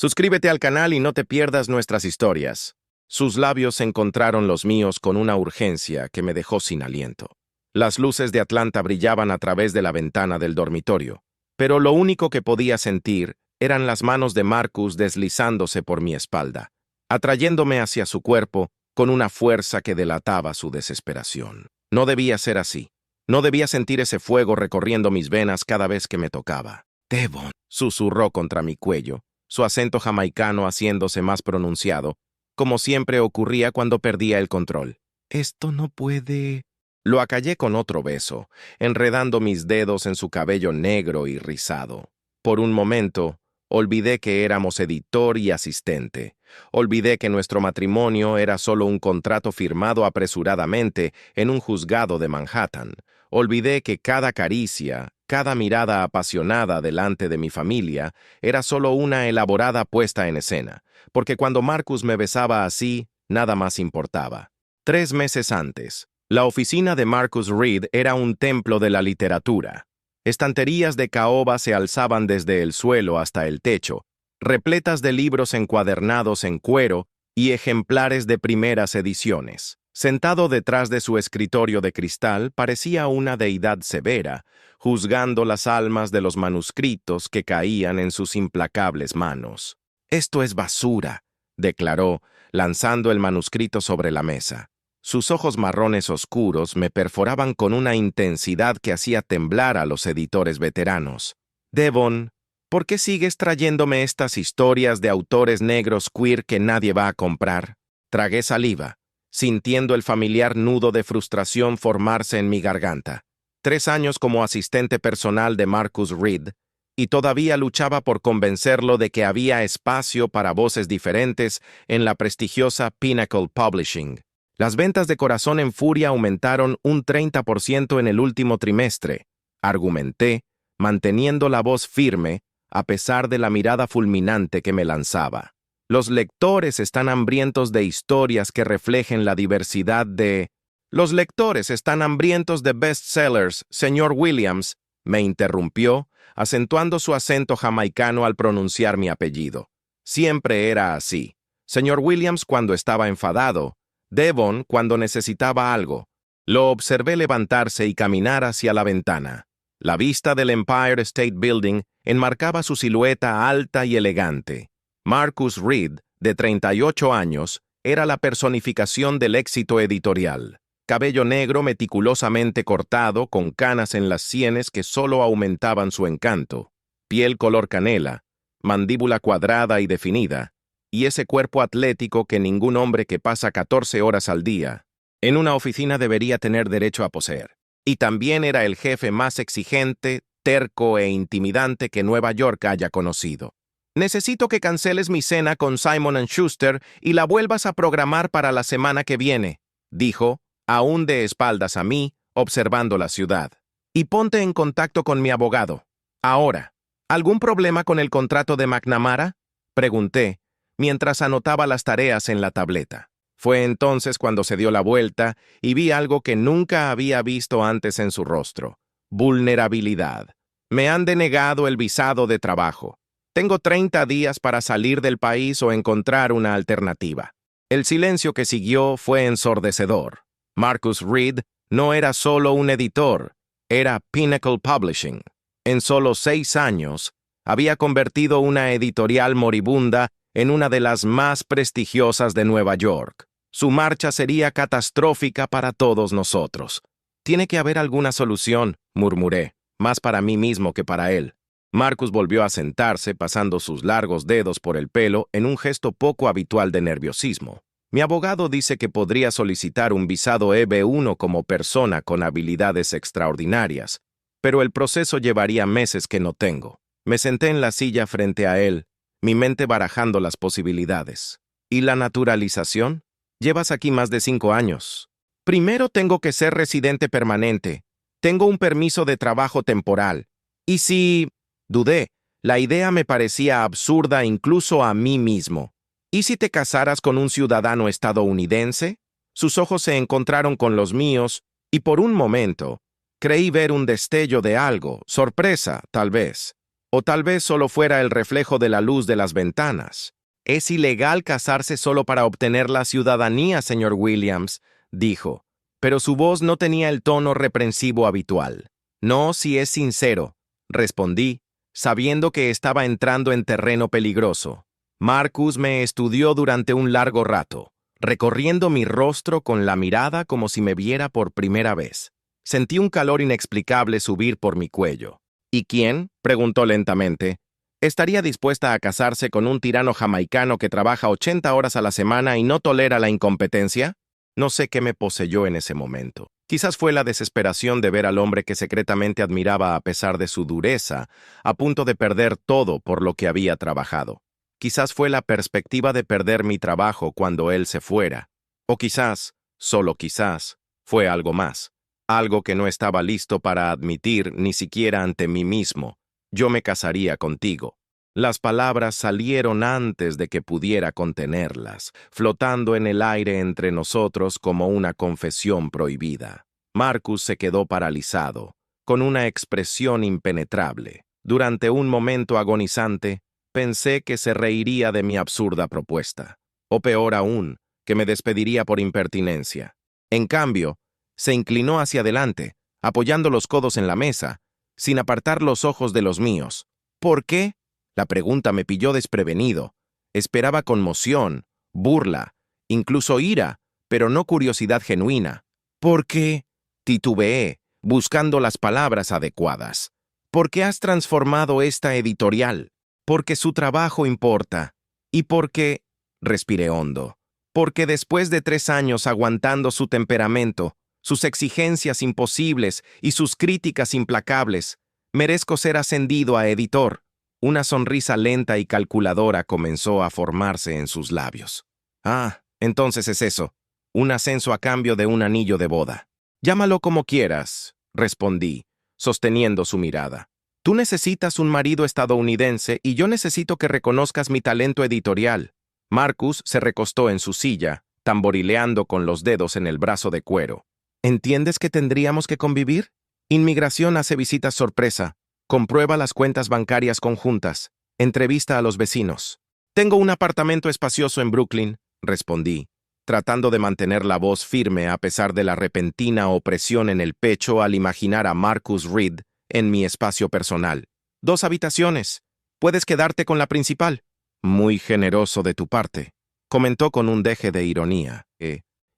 Suscríbete al canal y no te pierdas nuestras historias. Sus labios encontraron los míos con una urgencia que me dejó sin aliento. Las luces de Atlanta brillaban a través de la ventana del dormitorio, pero lo único que podía sentir eran las manos de Marcus deslizándose por mi espalda, atrayéndome hacia su cuerpo con una fuerza que delataba su desesperación. No debía ser así. No debía sentir ese fuego recorriendo mis venas cada vez que me tocaba. «Devon», susurró contra mi cuello, su acento jamaicano haciéndose más pronunciado, como siempre ocurría cuando perdía el control. «Esto no puede...». Lo acallé con otro beso, enredando mis dedos en su cabello negro y rizado. Por un momento, olvidé que éramos editor y asistente. Olvidé que nuestro matrimonio era solo un contrato firmado apresuradamente en un juzgado de Manhattan. Olvidé que cada caricia, cada mirada apasionada delante de mi familia era solo una elaborada puesta en escena, porque cuando Marcus me besaba así, nada más importaba. 3 meses antes, la oficina de Marcus Reed era un templo de la literatura. Estanterías de caoba se alzaban desde el suelo hasta el techo, repletas de libros encuadernados en cuero y ejemplares de primeras ediciones. Sentado detrás de su escritorio de cristal, parecía una deidad severa, juzgando las almas de los manuscritos que caían en sus implacables manos. «Esto es basura», declaró, lanzando el manuscrito sobre la mesa. Sus ojos marrones oscuros me perforaban con una intensidad que hacía temblar a los editores veteranos. «Devon, ¿por qué sigues trayéndome estas historias de autores negros queer que nadie va a comprar?» Tragué saliva, sintiendo el familiar nudo de frustración formarse en mi garganta. 3 años como asistente personal de Marcus Reed, y todavía luchaba por convencerlo de que había espacio para voces diferentes en la prestigiosa Pinnacle Publishing. Las ventas de Corazón en Furia aumentaron un 30% en el último trimestre, argumenté, manteniendo la voz firme a pesar de la mirada fulminante que me lanzaba. Los lectores están hambrientos de historias que reflejen la diversidad de... «Los lectores están hambrientos de bestsellers, señor Williams», me interrumpió, acentuando su acento jamaicano al pronunciar mi apellido. Siempre era así. Señor Williams cuando estaba enfadado, Devon cuando necesitaba algo. Lo observé levantarse y caminar hacia la ventana. La vista del Empire State Building enmarcaba su silueta alta y elegante. Marcus Reed, de 38 años, era la personificación del éxito editorial. Cabello negro meticulosamente cortado, con canas en las sienes que solo aumentaban su encanto. Piel color canela, mandíbula cuadrada y definida, y ese cuerpo atlético que ningún hombre que pasa 14 horas al día en una oficina debería tener derecho a poseer. Y también era el jefe más exigente, terco e intimidante que Nueva York haya conocido. «Necesito que canceles mi cena con Simon & Schuster y la vuelvas a programar para la semana que viene», dijo, aún de espaldas a mí, observando la ciudad. «Y ponte en contacto con mi abogado. Ahora, ¿algún problema con el contrato de McNamara?», pregunté, mientras anotaba las tareas en la tableta. Fue entonces cuando se dio la vuelta y vi algo que nunca había visto antes en su rostro: vulnerabilidad. «Me han denegado el visado de trabajo. Tengo 30 días para salir del país o encontrar una alternativa». El silencio que siguió fue ensordecedor. Marcus Reed no era solo un editor, era Pinnacle Publishing. En solo 6 años, había convertido una editorial moribunda en una de las más prestigiosas de Nueva York. Su marcha sería catastrófica para todos nosotros. «Tiene que haber alguna solución», murmuré, más para mí mismo que para él. Marcus volvió a sentarse, pasando sus largos dedos por el pelo en un gesto poco habitual de nerviosismo. «Mi abogado dice que podría solicitar un visado EB-1 como persona con habilidades extraordinarias, pero el proceso llevaría meses que no tengo». Me senté en la silla frente a él, mi mente barajando las posibilidades. «¿Y la naturalización? Llevas aquí más de 5 años. Primero tengo que ser residente permanente. Tengo un permiso de trabajo temporal. ¿Y si...?» Dudé. La idea me parecía absurda incluso a mí mismo. «¿Y si te casaras con un ciudadano estadounidense?» Sus ojos se encontraron con los míos y por un momento creí ver un destello de algo, sorpresa, tal vez. O tal vez solo fuera el reflejo de la luz de las ventanas. Es ilegal casarse solo para obtener la ciudadanía, señor Williams, dijo, pero su voz no tenía el tono reprensivo habitual. No, si es sincero, respondí, sabiendo que estaba entrando en terreno peligroso. Marcus me estudió durante un largo rato, recorriendo mi rostro con la mirada como si me viera por primera vez. Sentí un calor inexplicable subir por mi cuello. ¿Y quién?, preguntó lentamente. ¿Estaría dispuesta a casarse con un tirano jamaicano que trabaja 80 horas a la semana y no tolera la incompetencia? No sé qué me poseyó en ese momento. Quizás fue la desesperación de ver al hombre que secretamente admiraba a pesar de su dureza, a punto de perder todo por lo que había trabajado. Quizás fue la perspectiva de perder mi trabajo cuando él se fuera. O quizás, solo quizás, fue algo más. Algo que no estaba listo para admitir ni siquiera ante mí mismo. Yo me casaría contigo. Las palabras salieron antes de que pudiera contenerlas, flotando en el aire entre nosotros como una confesión prohibida. Marcus se quedó paralizado, con una expresión impenetrable. Durante un momento agonizante, pensé que se reiría de mi absurda propuesta. O peor aún, que me despediría por impertinencia. En cambio, se inclinó hacia adelante, apoyando los codos en la mesa, sin apartar los ojos de los míos. ¿Por qué? La pregunta me pilló desprevenido. Esperaba conmoción, burla, incluso ira, pero no curiosidad genuina. ¿Por qué? Titubeé, buscando las palabras adecuadas. ¿Por qué has transformado esta editorial? Porque su trabajo importa. Y porque, respiré hondo, porque después de 3 años aguantando su temperamento, sus exigencias imposibles y sus críticas implacables, merezco ser ascendido a editor. Una sonrisa lenta y calculadora comenzó a formarse en sus labios. Ah, entonces es eso, un ascenso a cambio de un anillo de boda. Llámalo como quieras, respondí, sosteniendo su mirada. Tú necesitas un marido estadounidense y yo necesito que reconozcas mi talento editorial. Marcus se recostó en su silla, tamborileando con los dedos en el brazo de cuero. ¿Entiendes que tendríamos que convivir? Inmigración hace visitas sorpresa, comprueba las cuentas bancarias conjuntas, entrevista a los vecinos. Tengo un apartamento espacioso en Brooklyn, respondí, tratando de mantener la voz firme a pesar de la repentina opresión en el pecho al imaginar a Marcus Reed en mi espacio personal. 2 habitaciones. Puedes quedarte con la principal. Muy generoso de tu parte, comentó con un deje de ironía.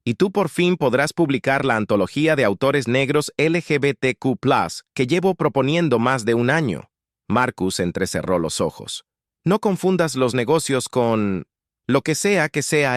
Y tú por fin podrás publicar la antología de autores negros LGBTQ+, que llevo proponiendo más de un año. Marcus entrecerró los ojos. No confundas los negocios con... Lo que sea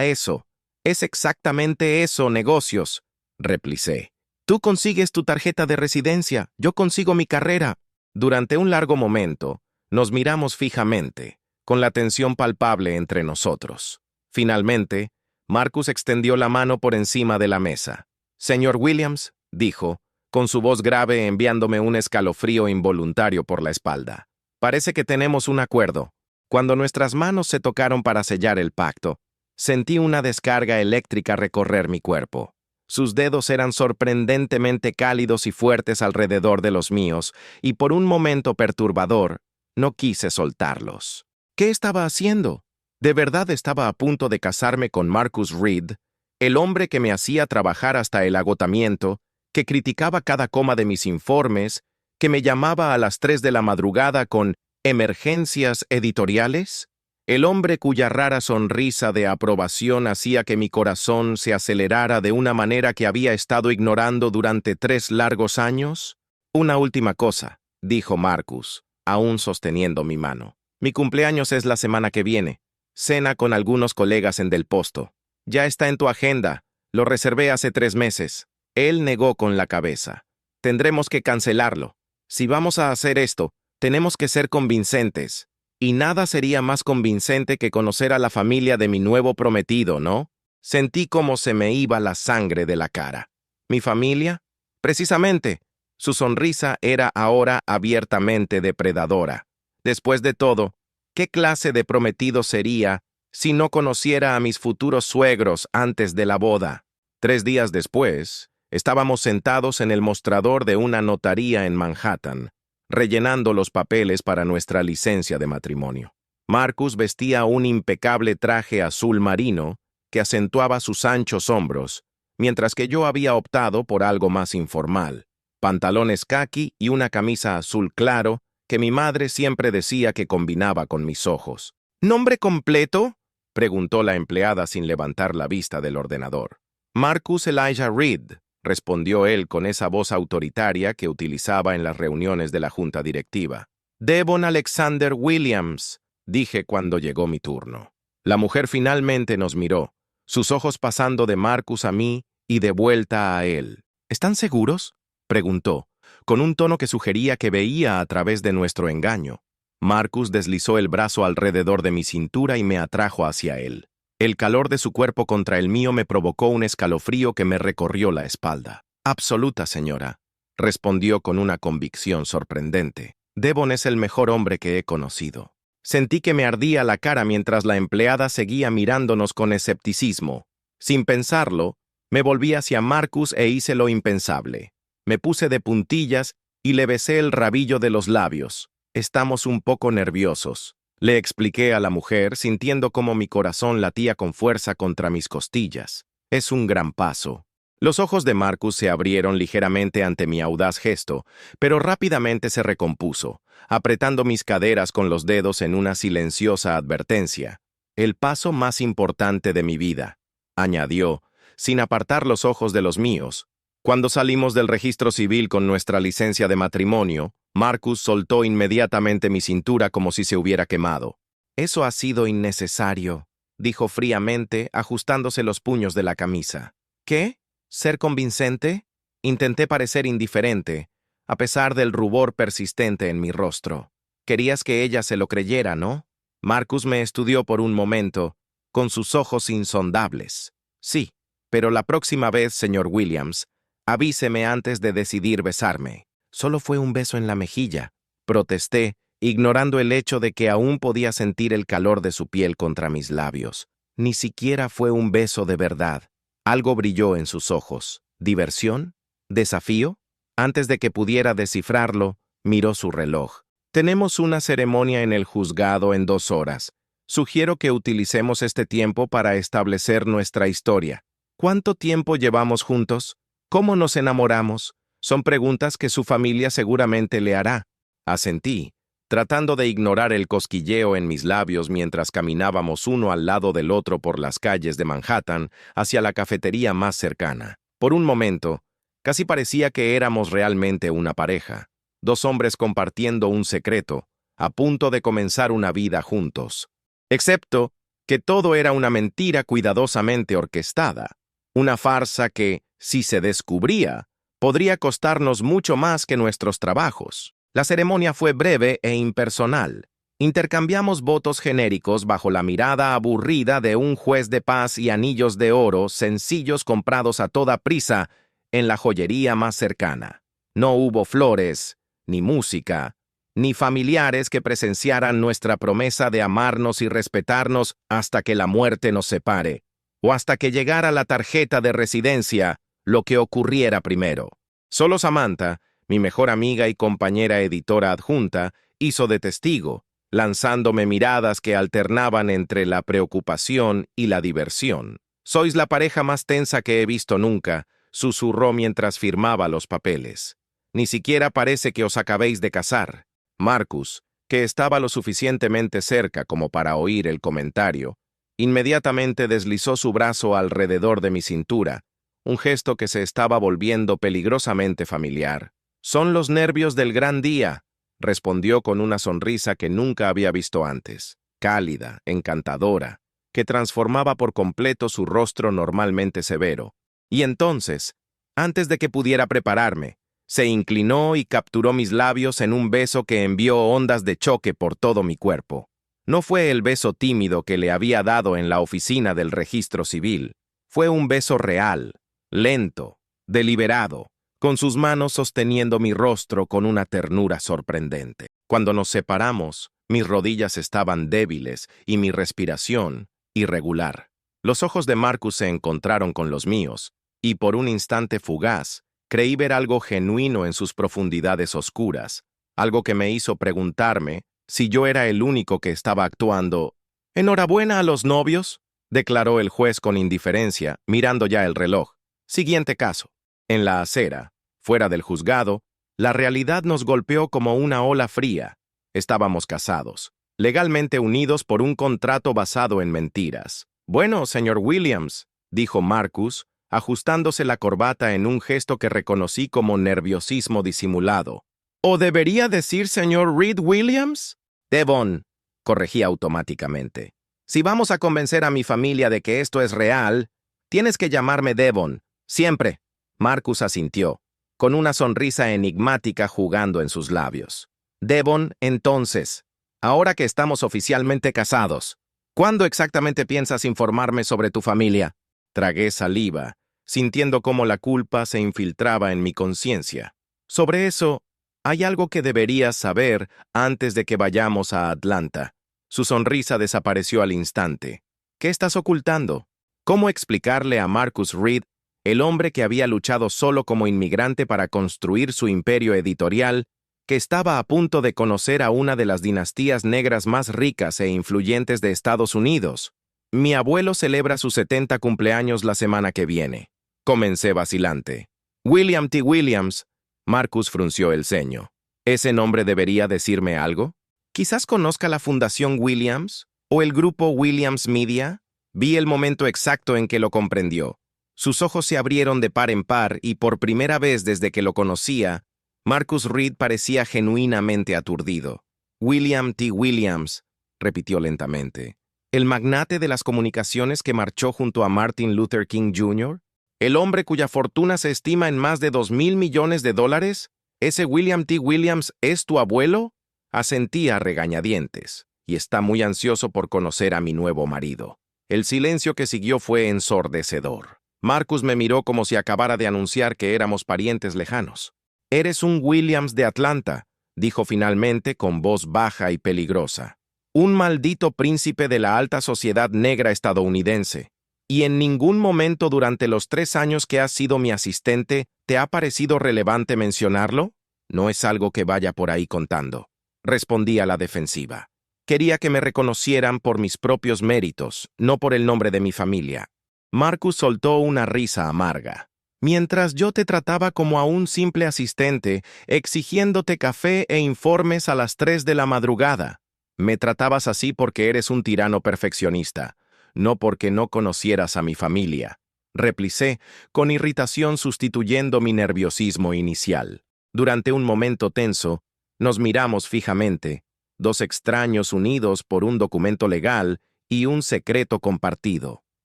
eso. Es exactamente eso, negocios, replicé. Tú consigues tu tarjeta de residencia, yo consigo mi carrera. Durante un largo momento, nos miramos fijamente, con la tensión palpable entre nosotros. Finalmente, Marcus extendió la mano por encima de la mesa. Señor Williams, dijo, con su voz grave enviándome un escalofrío involuntario por la espalda. Parece que tenemos un acuerdo. Cuando nuestras manos se tocaron para sellar el pacto, sentí una descarga eléctrica recorrer mi cuerpo. Sus dedos eran sorprendentemente cálidos y fuertes alrededor de los míos, y por un momento perturbador, no quise soltarlos. ¿Qué estaba haciendo? ¿De verdad estaba a punto de casarme con Marcus Reed, el hombre que me hacía trabajar hasta el agotamiento, que criticaba cada coma de mis informes, que me llamaba a las 3 de la madrugada con emergencias editoriales? El hombre cuya rara sonrisa de aprobación hacía que mi corazón se acelerara de una manera que había estado ignorando durante 3 largos años? Una última cosa, dijo Marcus, aún sosteniendo mi mano. Mi cumpleaños es la semana que viene. Cena con algunos colegas en Del Posto. Ya está en tu agenda. Lo reservé hace 3 meses. Él negó con la cabeza. Tendremos que cancelarlo. Si vamos a hacer esto, tenemos que ser convincentes. Y nada sería más convincente que conocer a la familia de mi nuevo prometido, ¿no? Sentí como se me iba la sangre de la cara. ¿Mi familia? Precisamente. Su sonrisa era ahora abiertamente depredadora. Después de todo, ¿qué clase de prometido sería si no conociera a mis futuros suegros antes de la boda? 3 días después, estábamos sentados en el mostrador de una notaría en Manhattan. rellenando los papeles para nuestra licencia de matrimonio. Marcus vestía un impecable traje azul marino que acentuaba sus anchos hombros, mientras que yo había optado por algo más informal, pantalones caqui y una camisa azul claro que mi madre siempre decía que combinaba con mis ojos. ¿Nombre completo?, preguntó la empleada sin levantar la vista del ordenador. Marcus Elijah Reed, respondió él con esa voz autoritaria que utilizaba en las reuniones de la junta directiva. Devon Alexander Williams, dije cuando llegó mi turno. La mujer finalmente nos miró, sus ojos pasando de Marcus a mí y de vuelta a él. ¿Están seguros?, preguntó, con un tono que sugería que veía a través de nuestro engaño. Marcus deslizó el brazo alrededor de mi cintura y me atrajo hacia él. El calor de su cuerpo contra el mío me provocó un escalofrío que me recorrió la espalda. Absoluta, señora, respondió con una convicción sorprendente. Devon es el mejor hombre que he conocido. Sentí que me ardía la cara mientras la empleada seguía mirándonos con escepticismo. Sin pensarlo, me volví hacia Marcus e hice lo impensable. Me puse de puntillas y le besé el rabillo de los labios. Estamos un poco nerviosos, le expliqué a la mujer, sintiendo cómo mi corazón latía con fuerza contra mis costillas. Es un gran paso. Los ojos de Marcus se abrieron ligeramente ante mi audaz gesto, pero rápidamente se recompuso, apretando mis caderas con los dedos en una silenciosa advertencia. El paso más importante de mi vida, añadió, sin apartar los ojos de los míos. Cuando salimos del registro civil con nuestra licencia de matrimonio, Marcus soltó inmediatamente mi cintura como si se hubiera quemado. Eso ha sido innecesario, dijo fríamente, ajustándose los puños de la camisa. ¿Qué? ¿Ser convincente? Intenté parecer indiferente, a pesar del rubor persistente en mi rostro. Querías que ella se lo creyera, ¿no? Marcus me estudió por un momento, con sus ojos insondables. Sí, pero la próxima vez, señor Williams, avíseme antes de decidir besarme. Solo fue un beso en la mejilla, protesté, ignorando el hecho de que aún podía sentir el calor de su piel contra mis labios. Ni siquiera fue un beso de verdad. Algo brilló en sus ojos. ¿Diversión? ¿Desafío? Antes de que pudiera descifrarlo, miró su reloj. Tenemos una ceremonia en el juzgado en 2 horas. Sugiero que utilicemos este tiempo para establecer nuestra historia. ¿Cuánto tiempo llevamos juntos? ¿Cómo nos enamoramos? Son preguntas que su familia seguramente le hará. Asentí, tratando de ignorar el cosquilleo en mis labios mientras caminábamos uno al lado del otro por las calles de Manhattan hacia la cafetería más cercana. Por un momento, casi parecía que éramos realmente una pareja, 2 hombres compartiendo un secreto, a punto de comenzar una vida juntos. Excepto que todo era una mentira cuidadosamente orquestada, una farsa que, si se descubría, podría costarnos mucho más que nuestros trabajos. La ceremonia fue breve e impersonal. Intercambiamos votos genéricos bajo la mirada aburrida de un juez de paz y anillos de oro sencillos comprados a toda prisa en la joyería más cercana. No hubo flores, ni música, ni familiares que presenciaran nuestra promesa de amarnos y respetarnos hasta que la muerte nos separe, o hasta que llegara la tarjeta de residencia, lo que ocurriera primero. Solo Samantha, mi mejor amiga y compañera editora adjunta, hizo de testigo, lanzándome miradas que alternaban entre la preocupación y la diversión. «Sois la pareja más tensa que he visto nunca», susurró mientras firmaba los papeles. «Ni siquiera parece que os acabéis de casar». Marcus, que estaba lo suficientemente cerca como para oír el comentario, inmediatamente deslizó su brazo alrededor de mi cintura, un gesto que se estaba volviendo peligrosamente familiar. «Son los nervios del gran día», respondió con una sonrisa que nunca había visto antes, cálida, encantadora, que transformaba por completo su rostro normalmente severo. Y entonces, antes de que pudiera prepararme, se inclinó y capturó mis labios en un beso que envió ondas de choque por todo mi cuerpo. No fue el beso tímido que le había dado en la oficina del registro civil. Fue un beso real, lento, deliberado, con sus manos sosteniendo mi rostro con una ternura sorprendente. Cuando nos separamos, mis rodillas estaban débiles y mi respiración irregular. Los ojos de Marcus se encontraron con los míos, y por un instante fugaz, creí ver algo genuino en sus profundidades oscuras, algo que me hizo preguntarme si yo era el único que estaba actuando. «Enhorabuena a los novios», declaró el juez con indiferencia, mirando ya el reloj. Siguiente caso. En la acera, fuera del juzgado, la realidad nos golpeó como una ola fría. Estábamos casados, legalmente unidos por un contrato basado en mentiras. «Bueno, señor Williams», dijo Marcus, ajustándose la corbata en un gesto que reconocí como nerviosismo disimulado. «¿O debería decir señor Reed Williams?» «Devon», corregí automáticamente. «Si vamos a convencer a mi familia de que esto es real, tienes que llamarme Devon, siempre». Marcus asintió, con una sonrisa enigmática jugando en sus labios. «Devon, entonces, ahora que estamos oficialmente casados, ¿cuándo exactamente piensas informarme sobre tu familia?» Tragué saliva, sintiendo cómo la culpa se infiltraba en mi conciencia. «Sobre eso, hay algo que deberías saber antes de que vayamos a Atlanta». Su sonrisa desapareció al instante. «¿Qué estás ocultando?» ¿Cómo explicarle a Marcus Reed, el hombre que había luchado solo como inmigrante para construir su imperio editorial, que estaba a punto de conocer a una de las dinastías negras más ricas e influyentes de Estados Unidos? «Mi abuelo celebra sus 70 cumpleaños la semana que viene», comencé vacilante. «William T. Williams», Marcus frunció el ceño. ¿Ese nombre debería decirme algo? Quizás conozca la Fundación Williams o el grupo Williams Media. Vi el momento exacto en que lo comprendió. Sus ojos se abrieron de par en par y por primera vez desde que lo conocía, Marcus Reed parecía genuinamente aturdido. «William T. Williams», repitió lentamente. «¿El magnate de las comunicaciones que marchó junto a Martin Luther King Jr.? ¿El hombre cuya fortuna se estima en más de $2,000 millones? ¿Ese William T. Williams es tu abuelo?» Asentí a regañadientes, y está muy ansioso por conocer a mi nuevo marido. El silencio que siguió fue ensordecedor. Marcus me miró como si acabara de anunciar que éramos parientes lejanos. «Eres un Williams de Atlanta», dijo finalmente con voz baja y peligrosa. «Un maldito príncipe de la alta sociedad negra estadounidense. ¿Y en ningún momento durante los 3 años que has sido mi asistente te ha parecido relevante mencionarlo?» «No es algo que vaya por ahí contando», respondí a la defensiva. Quería que me reconocieran por mis propios méritos, no por el nombre de mi familia. Marcus soltó una risa amarga. «Mientras yo te trataba como a un simple asistente, exigiéndote café e informes a las 3 de la madrugada. Me tratabas así porque eres un tirano perfeccionista, no porque no conocieras a mi familia», replicé, con irritación sustituyendo mi nerviosismo inicial. Durante un momento tenso, nos miramos fijamente, 2 extraños unidos por un documento legal y un secreto compartido.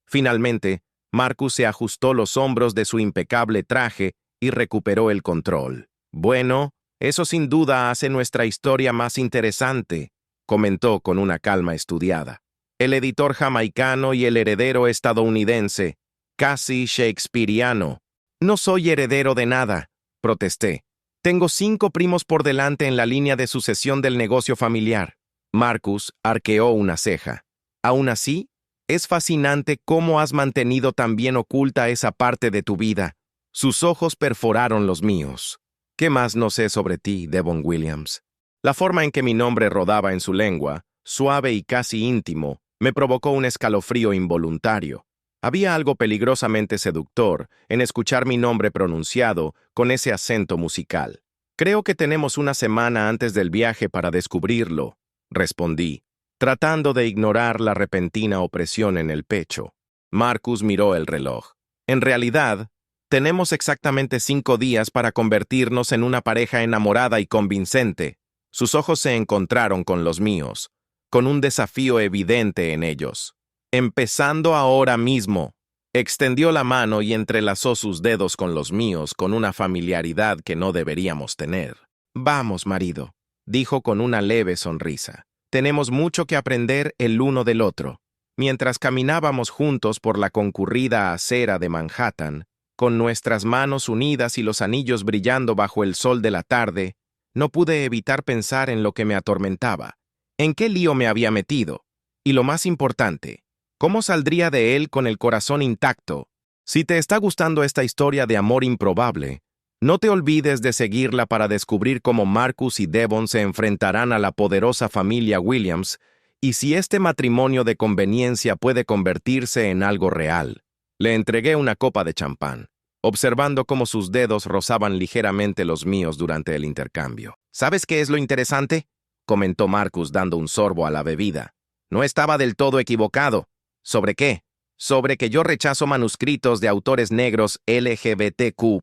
Finalmente, Marcus se ajustó los hombros de su impecable traje y recuperó el control. «Bueno, eso sin duda hace nuestra historia más interesante», comentó con una calma estudiada. «El editor jamaicano y el heredero estadounidense, casi shakespeariano». «No soy heredero de nada», protesté. «Tengo 5 primos por delante en la línea de sucesión del negocio familiar». Marcus arqueó una ceja. «Aún así, es fascinante cómo has mantenido tan bien oculta esa parte de tu vida». Sus ojos perforaron los míos. «¿Qué más no sé sobre ti, Devon Williams?» La forma en que mi nombre rodaba en su lengua, suave y casi íntimo, me provocó un escalofrío involuntario. Había algo peligrosamente seductor en escuchar mi nombre pronunciado con ese acento musical. «Creo que tenemos una semana antes del viaje para descubrirlo», respondí, tratando de ignorar la repentina opresión en el pecho. Marcus miró el reloj. «En realidad, tenemos exactamente 5 días para convertirnos en una pareja enamorada y convincente». Sus ojos se encontraron con los míos, con un desafío evidente en ellos. «Empezando ahora mismo». Extendió la mano y entrelazó sus dedos con los míos con una familiaridad que no deberíamos tener. «Vamos, marido», dijo con una leve sonrisa. «Tenemos mucho que aprender el uno del otro». Mientras caminábamos juntos por la concurrida acera de Manhattan, con nuestras manos unidas y los anillos brillando bajo el sol de la tarde, no pude evitar pensar en lo que me atormentaba. ¿En qué lío me había metido? Y lo más importante, ¿cómo saldría de él con el corazón intacto? Si te está gustando esta historia de amor improbable, No te olvides de seguirla para descubrir cómo Marcus y Devon se enfrentarán a la poderosa familia Williams y si este matrimonio de conveniencia puede convertirse en algo real. Le entregué una copa de champán, observando cómo sus dedos rozaban ligeramente los míos durante el intercambio. ¿Sabes qué es lo interesante?, comentó Marcus dando un sorbo a la bebida. No estaba del todo equivocado. ¿Sobre qué? Sobre que yo rechazo manuscritos de autores negros LGBTQ+.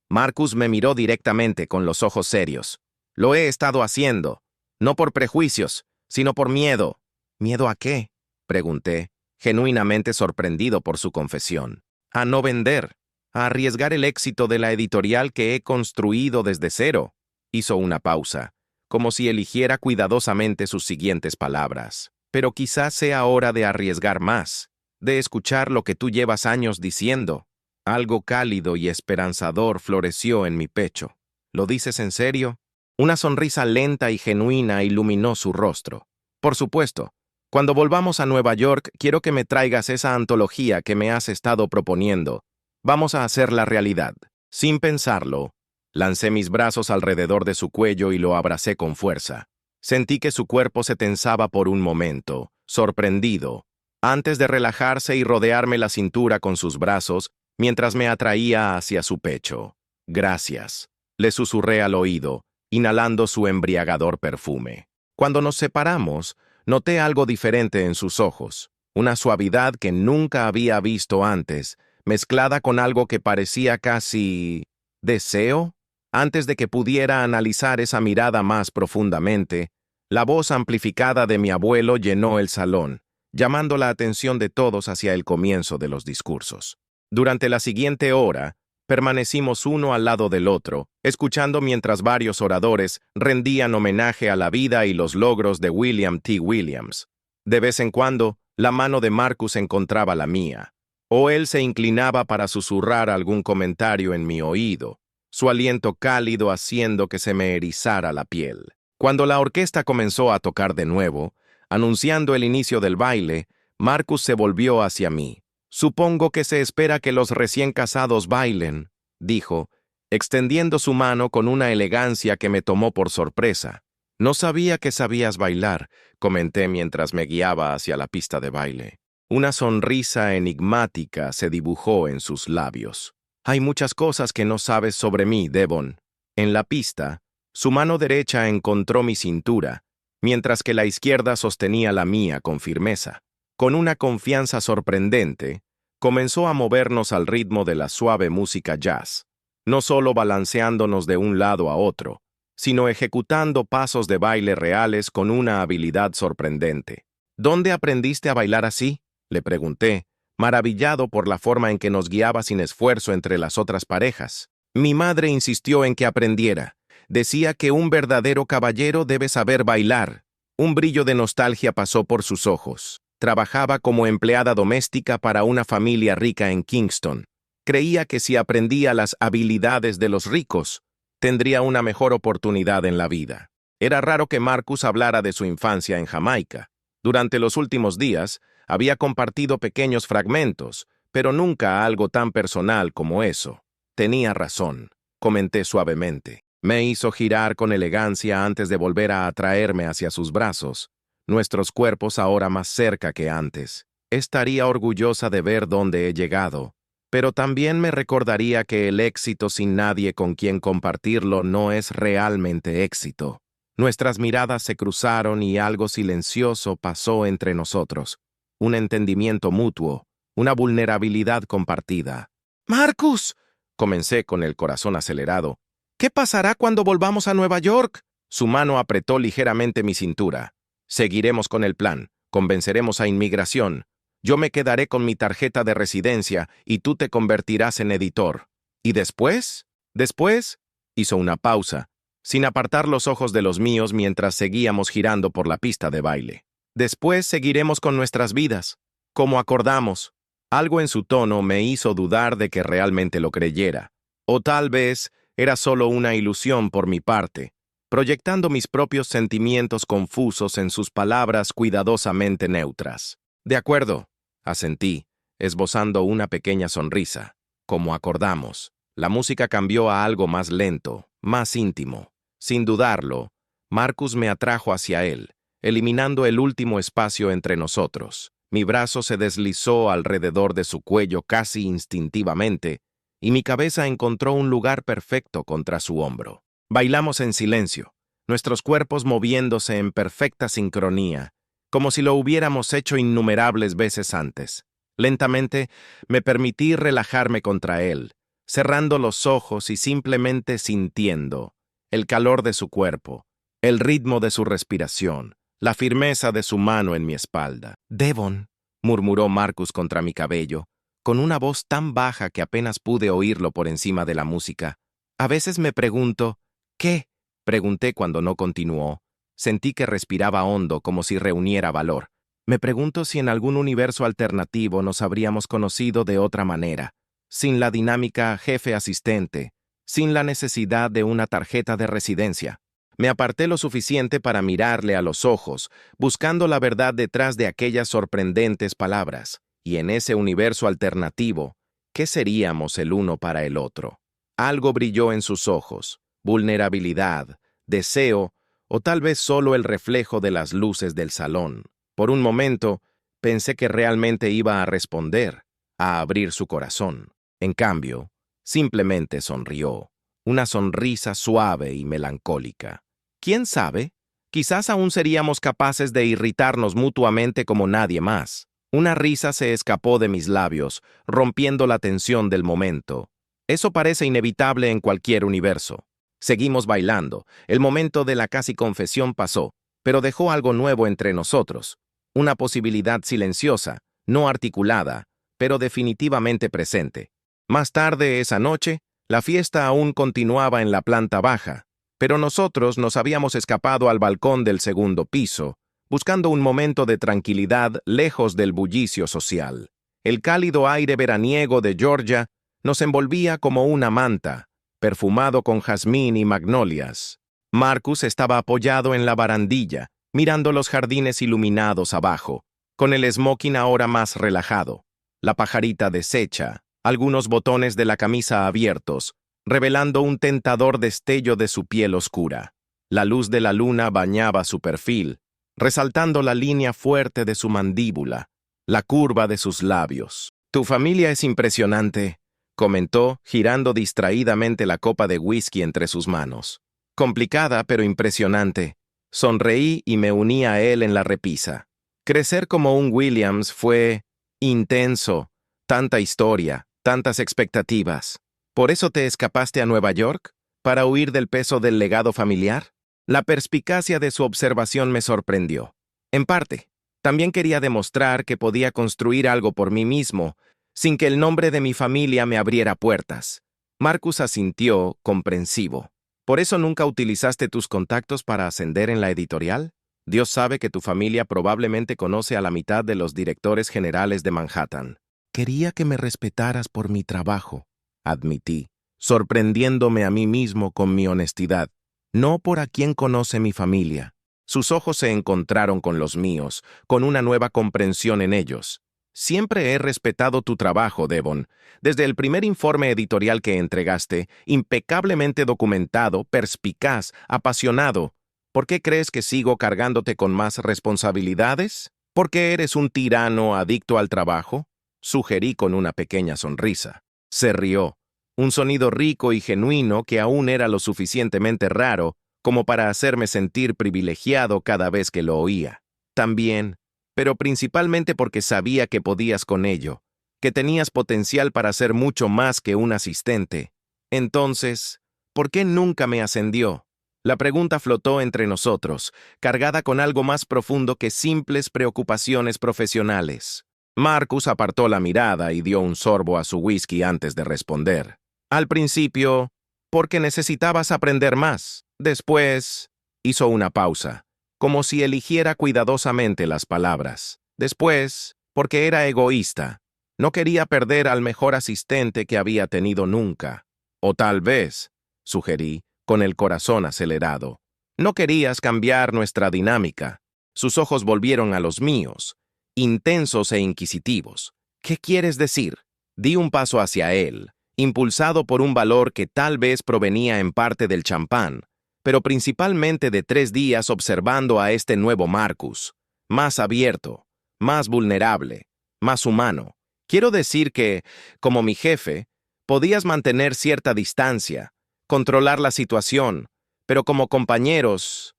Marcus me miró directamente con los ojos serios. Lo he estado haciendo, no por prejuicios, sino por miedo. ¿Miedo a qué?, pregunté, genuinamente sorprendido por su confesión. A no vender, a arriesgar el éxito de la editorial que he construido desde cero. Hizo una pausa, como si eligiera cuidadosamente sus siguientes palabras. Pero quizás sea hora de arriesgar más, de escuchar lo que tú llevas años diciendo. Algo cálido y esperanzador floreció en mi pecho. ¿Lo dices en serio? Una sonrisa lenta y genuina iluminó su rostro. Por supuesto. Cuando volvamos a Nueva York, quiero que me traigas esa antología que me has estado proponiendo. Vamos a hacerla realidad. Sin pensarlo, lancé mis brazos alrededor de su cuello y lo abracé con fuerza. Sentí que su cuerpo se tensaba por un momento, sorprendido, antes de relajarse y rodearme la cintura con sus brazos, mientras me atraía hacia su pecho. Gracias, le susurré al oído, inhalando su embriagador perfume. Cuando nos separamos, noté algo diferente en sus ojos, una suavidad que nunca había visto antes, mezclada con algo que parecía casi deseo. Antes de que pudiera analizar esa mirada más profundamente, la voz amplificada de mi abuelo llenó el salón, llamando la atención de todos hacia el comienzo de los discursos. Durante la siguiente hora, permanecimos uno al lado del otro, escuchando mientras varios oradores rendían homenaje a la vida y los logros de William T. Williams. De vez en cuando, la mano de Marcus encontraba la mía, o él se inclinaba para susurrar algún comentario en mi oído, su aliento cálido haciendo que se me erizara la piel. Cuando la orquesta comenzó a tocar de nuevo, anunciando el inicio del baile, Marcus se volvió hacia mí. «Supongo que se espera que los recién casados bailen», dijo, extendiendo su mano con una elegancia que me tomó por sorpresa. «No sabía que sabías bailar», comenté mientras me guiaba hacia la pista de baile. Una sonrisa enigmática se dibujó en sus labios. «Hay muchas cosas que no sabes sobre mí, Devon». En la pista, su mano derecha encontró mi cintura, mientras que la izquierda sostenía la mía con firmeza. Con una confianza sorprendente, comenzó a movernos al ritmo de la suave música jazz, no solo balanceándonos de un lado a otro, sino ejecutando pasos de baile reales con una habilidad sorprendente. «¿Dónde aprendiste a bailar así?», le pregunté, maravillado por la forma en que nos guiaba sin esfuerzo entre las otras parejas. «Mi madre insistió en que aprendiera. Decía que un verdadero caballero debe saber bailar». Un brillo de nostalgia pasó por sus ojos. Trabajaba como empleada doméstica para una familia rica en Kingston. Creía que si aprendía las habilidades de los ricos, tendría una mejor oportunidad en la vida. Era raro que Marcus hablara de su infancia en Jamaica. Durante los últimos días, había compartido pequeños fragmentos, pero nunca algo tan personal como eso. «Tenía razón», comenté suavemente. Me hizo girar con elegancia antes de volver a atraerme hacia sus brazos, nuestros cuerpos ahora más cerca que antes. Estaría orgullosa de ver dónde he llegado, pero también me recordaría que el éxito sin nadie con quien compartirlo no es realmente éxito. Nuestras miradas se cruzaron y algo silencioso pasó entre nosotros. Un entendimiento mutuo, una vulnerabilidad compartida. «¡Marcus!», comencé con el corazón acelerado. «¿Qué pasará cuando volvamos a Nueva York?». Su mano apretó ligeramente mi cintura. «Seguiremos con el plan. Convenceremos a inmigración. Yo me quedaré con mi tarjeta de residencia y tú te convertirás en editor. ¿Y después?». «Después», hizo una pausa, sin apartar los ojos de los míos mientras seguíamos girando por la pista de baile. «Después seguiremos con nuestras vidas, como acordamos». Algo en su tono me hizo dudar de que realmente lo creyera. O tal vez era solo una ilusión por mi parte, proyectando mis propios sentimientos confusos en sus palabras cuidadosamente neutras. «De acuerdo», asentí, esbozando una pequeña sonrisa. «Como acordamos». La música cambió a algo más lento, más íntimo. Sin dudarlo, Marcus me atrajo hacia él, eliminando el último espacio entre nosotros. Mi brazo se deslizó alrededor de su cuello casi instintivamente, y mi cabeza encontró un lugar perfecto contra su hombro. Bailamos en silencio, nuestros cuerpos moviéndose en perfecta sincronía, como si lo hubiéramos hecho innumerables veces antes. Lentamente, me permití relajarme contra él, cerrando los ojos y simplemente sintiendo el calor de su cuerpo, el ritmo de su respiración, la firmeza de su mano en mi espalda. «Devon», murmuró Marcus contra mi cabello, con una voz tan baja que apenas pude oírlo por encima de la música. «A veces me pregunto, ¿qué?», pregunté cuando no continuó. Sentí que respiraba hondo, como si reuniera valor. Me pregunto si en algún universo alternativo nos habríamos conocido de otra manera, sin la dinámica jefe-asistente, sin la necesidad de una tarjeta de residencia. Me aparté lo suficiente para mirarle a los ojos, buscando la verdad detrás de aquellas sorprendentes palabras. Y en ese universo alternativo, ¿qué seríamos el uno para el otro? Algo brilló en sus ojos, vulnerabilidad, deseo, o tal vez solo el reflejo de las luces del salón. Por un momento, pensé que realmente iba a responder, a abrir su corazón. En cambio, simplemente sonrió, una sonrisa suave y melancólica. ¿Quién sabe? Quizás aún seríamos capaces de irritarnos mutuamente como nadie más. Una risa se escapó de mis labios, rompiendo la tensión del momento. Eso parece inevitable en cualquier universo. Seguimos bailando. El momento de la casi confesión pasó, pero dejó algo nuevo entre nosotros. Una posibilidad silenciosa, no articulada, pero definitivamente presente. Más tarde esa noche, la fiesta aún continuaba en la planta baja, pero nosotros nos habíamos escapado al balcón del segundo piso, buscando un momento de tranquilidad lejos del bullicio social. El cálido aire veraniego de Georgia nos envolvía como una manta, perfumado con jazmín y magnolias. Marcus estaba apoyado en la barandilla, mirando los jardines iluminados abajo, con el smoking ahora más relajado, la pajarita deshecha, algunos botones de la camisa abiertos, revelando un tentador destello de su piel oscura. La luz de la luna bañaba su perfil, resaltando la línea fuerte de su mandíbula, la curva de sus labios. «Tu familia es impresionante», comentó, girando distraídamente la copa de whisky entre sus manos. «Complicada, pero impresionante». Sonreí y me uní a él en la repisa. Crecer como un Williams fue intenso, tanta historia, tantas expectativas. ¿Por eso te escapaste a Nueva York? ¿Para huir del peso del legado familiar? La perspicacia de su observación me sorprendió. En parte, también quería demostrar que podía construir algo por mí mismo, sin que el nombre de mi familia me abriera puertas. Marcus asintió, comprensivo. ¿Por eso nunca utilizaste tus contactos para ascender en la editorial? Dios sabe que tu familia probablemente conoce a la mitad de los directores generales de Manhattan. Quería que me respetaras por mi trabajo, admití, sorprendiéndome a mí mismo con mi honestidad, no por a quien conoce mi familia. Sus ojos se encontraron con los míos, con una nueva comprensión en ellos. Siempre he respetado tu trabajo, Devon. Desde el primer informe editorial que entregaste, impecablemente documentado, perspicaz, apasionado. ¿Por qué crees que sigo cargándote con más responsabilidades? ¿Por qué eres un tirano adicto al trabajo? Sugerí con una pequeña sonrisa. Se rió, un sonido rico y genuino que aún era lo suficientemente raro como para hacerme sentir privilegiado cada vez que lo oía. También, pero principalmente porque sabía que podías con ello, que tenías potencial para ser mucho más que un asistente. Entonces, ¿por qué nunca me ascendió? La pregunta flotó entre nosotros, cargada con algo más profundo que simples preocupaciones profesionales. Marcus apartó la mirada y dio un sorbo a su whisky antes de responder. Al principio, porque necesitabas aprender más. Después, hizo una pausa, como si eligiera cuidadosamente las palabras. Después, porque era egoísta. No quería perder al mejor asistente que había tenido nunca. O tal vez, sugerí, con el corazón acelerado, no querías cambiar nuestra dinámica. Sus ojos volvieron a los míos, intensos e inquisitivos. ¿Qué quieres decir? Di un paso hacia él, impulsado por un valor que tal vez provenía en parte del champán, pero principalmente de 3 días observando a este nuevo Marcus, más abierto, más vulnerable, más humano. Quiero decir que, como mi jefe, podías mantener cierta distancia, controlar la situación, pero como compañeros,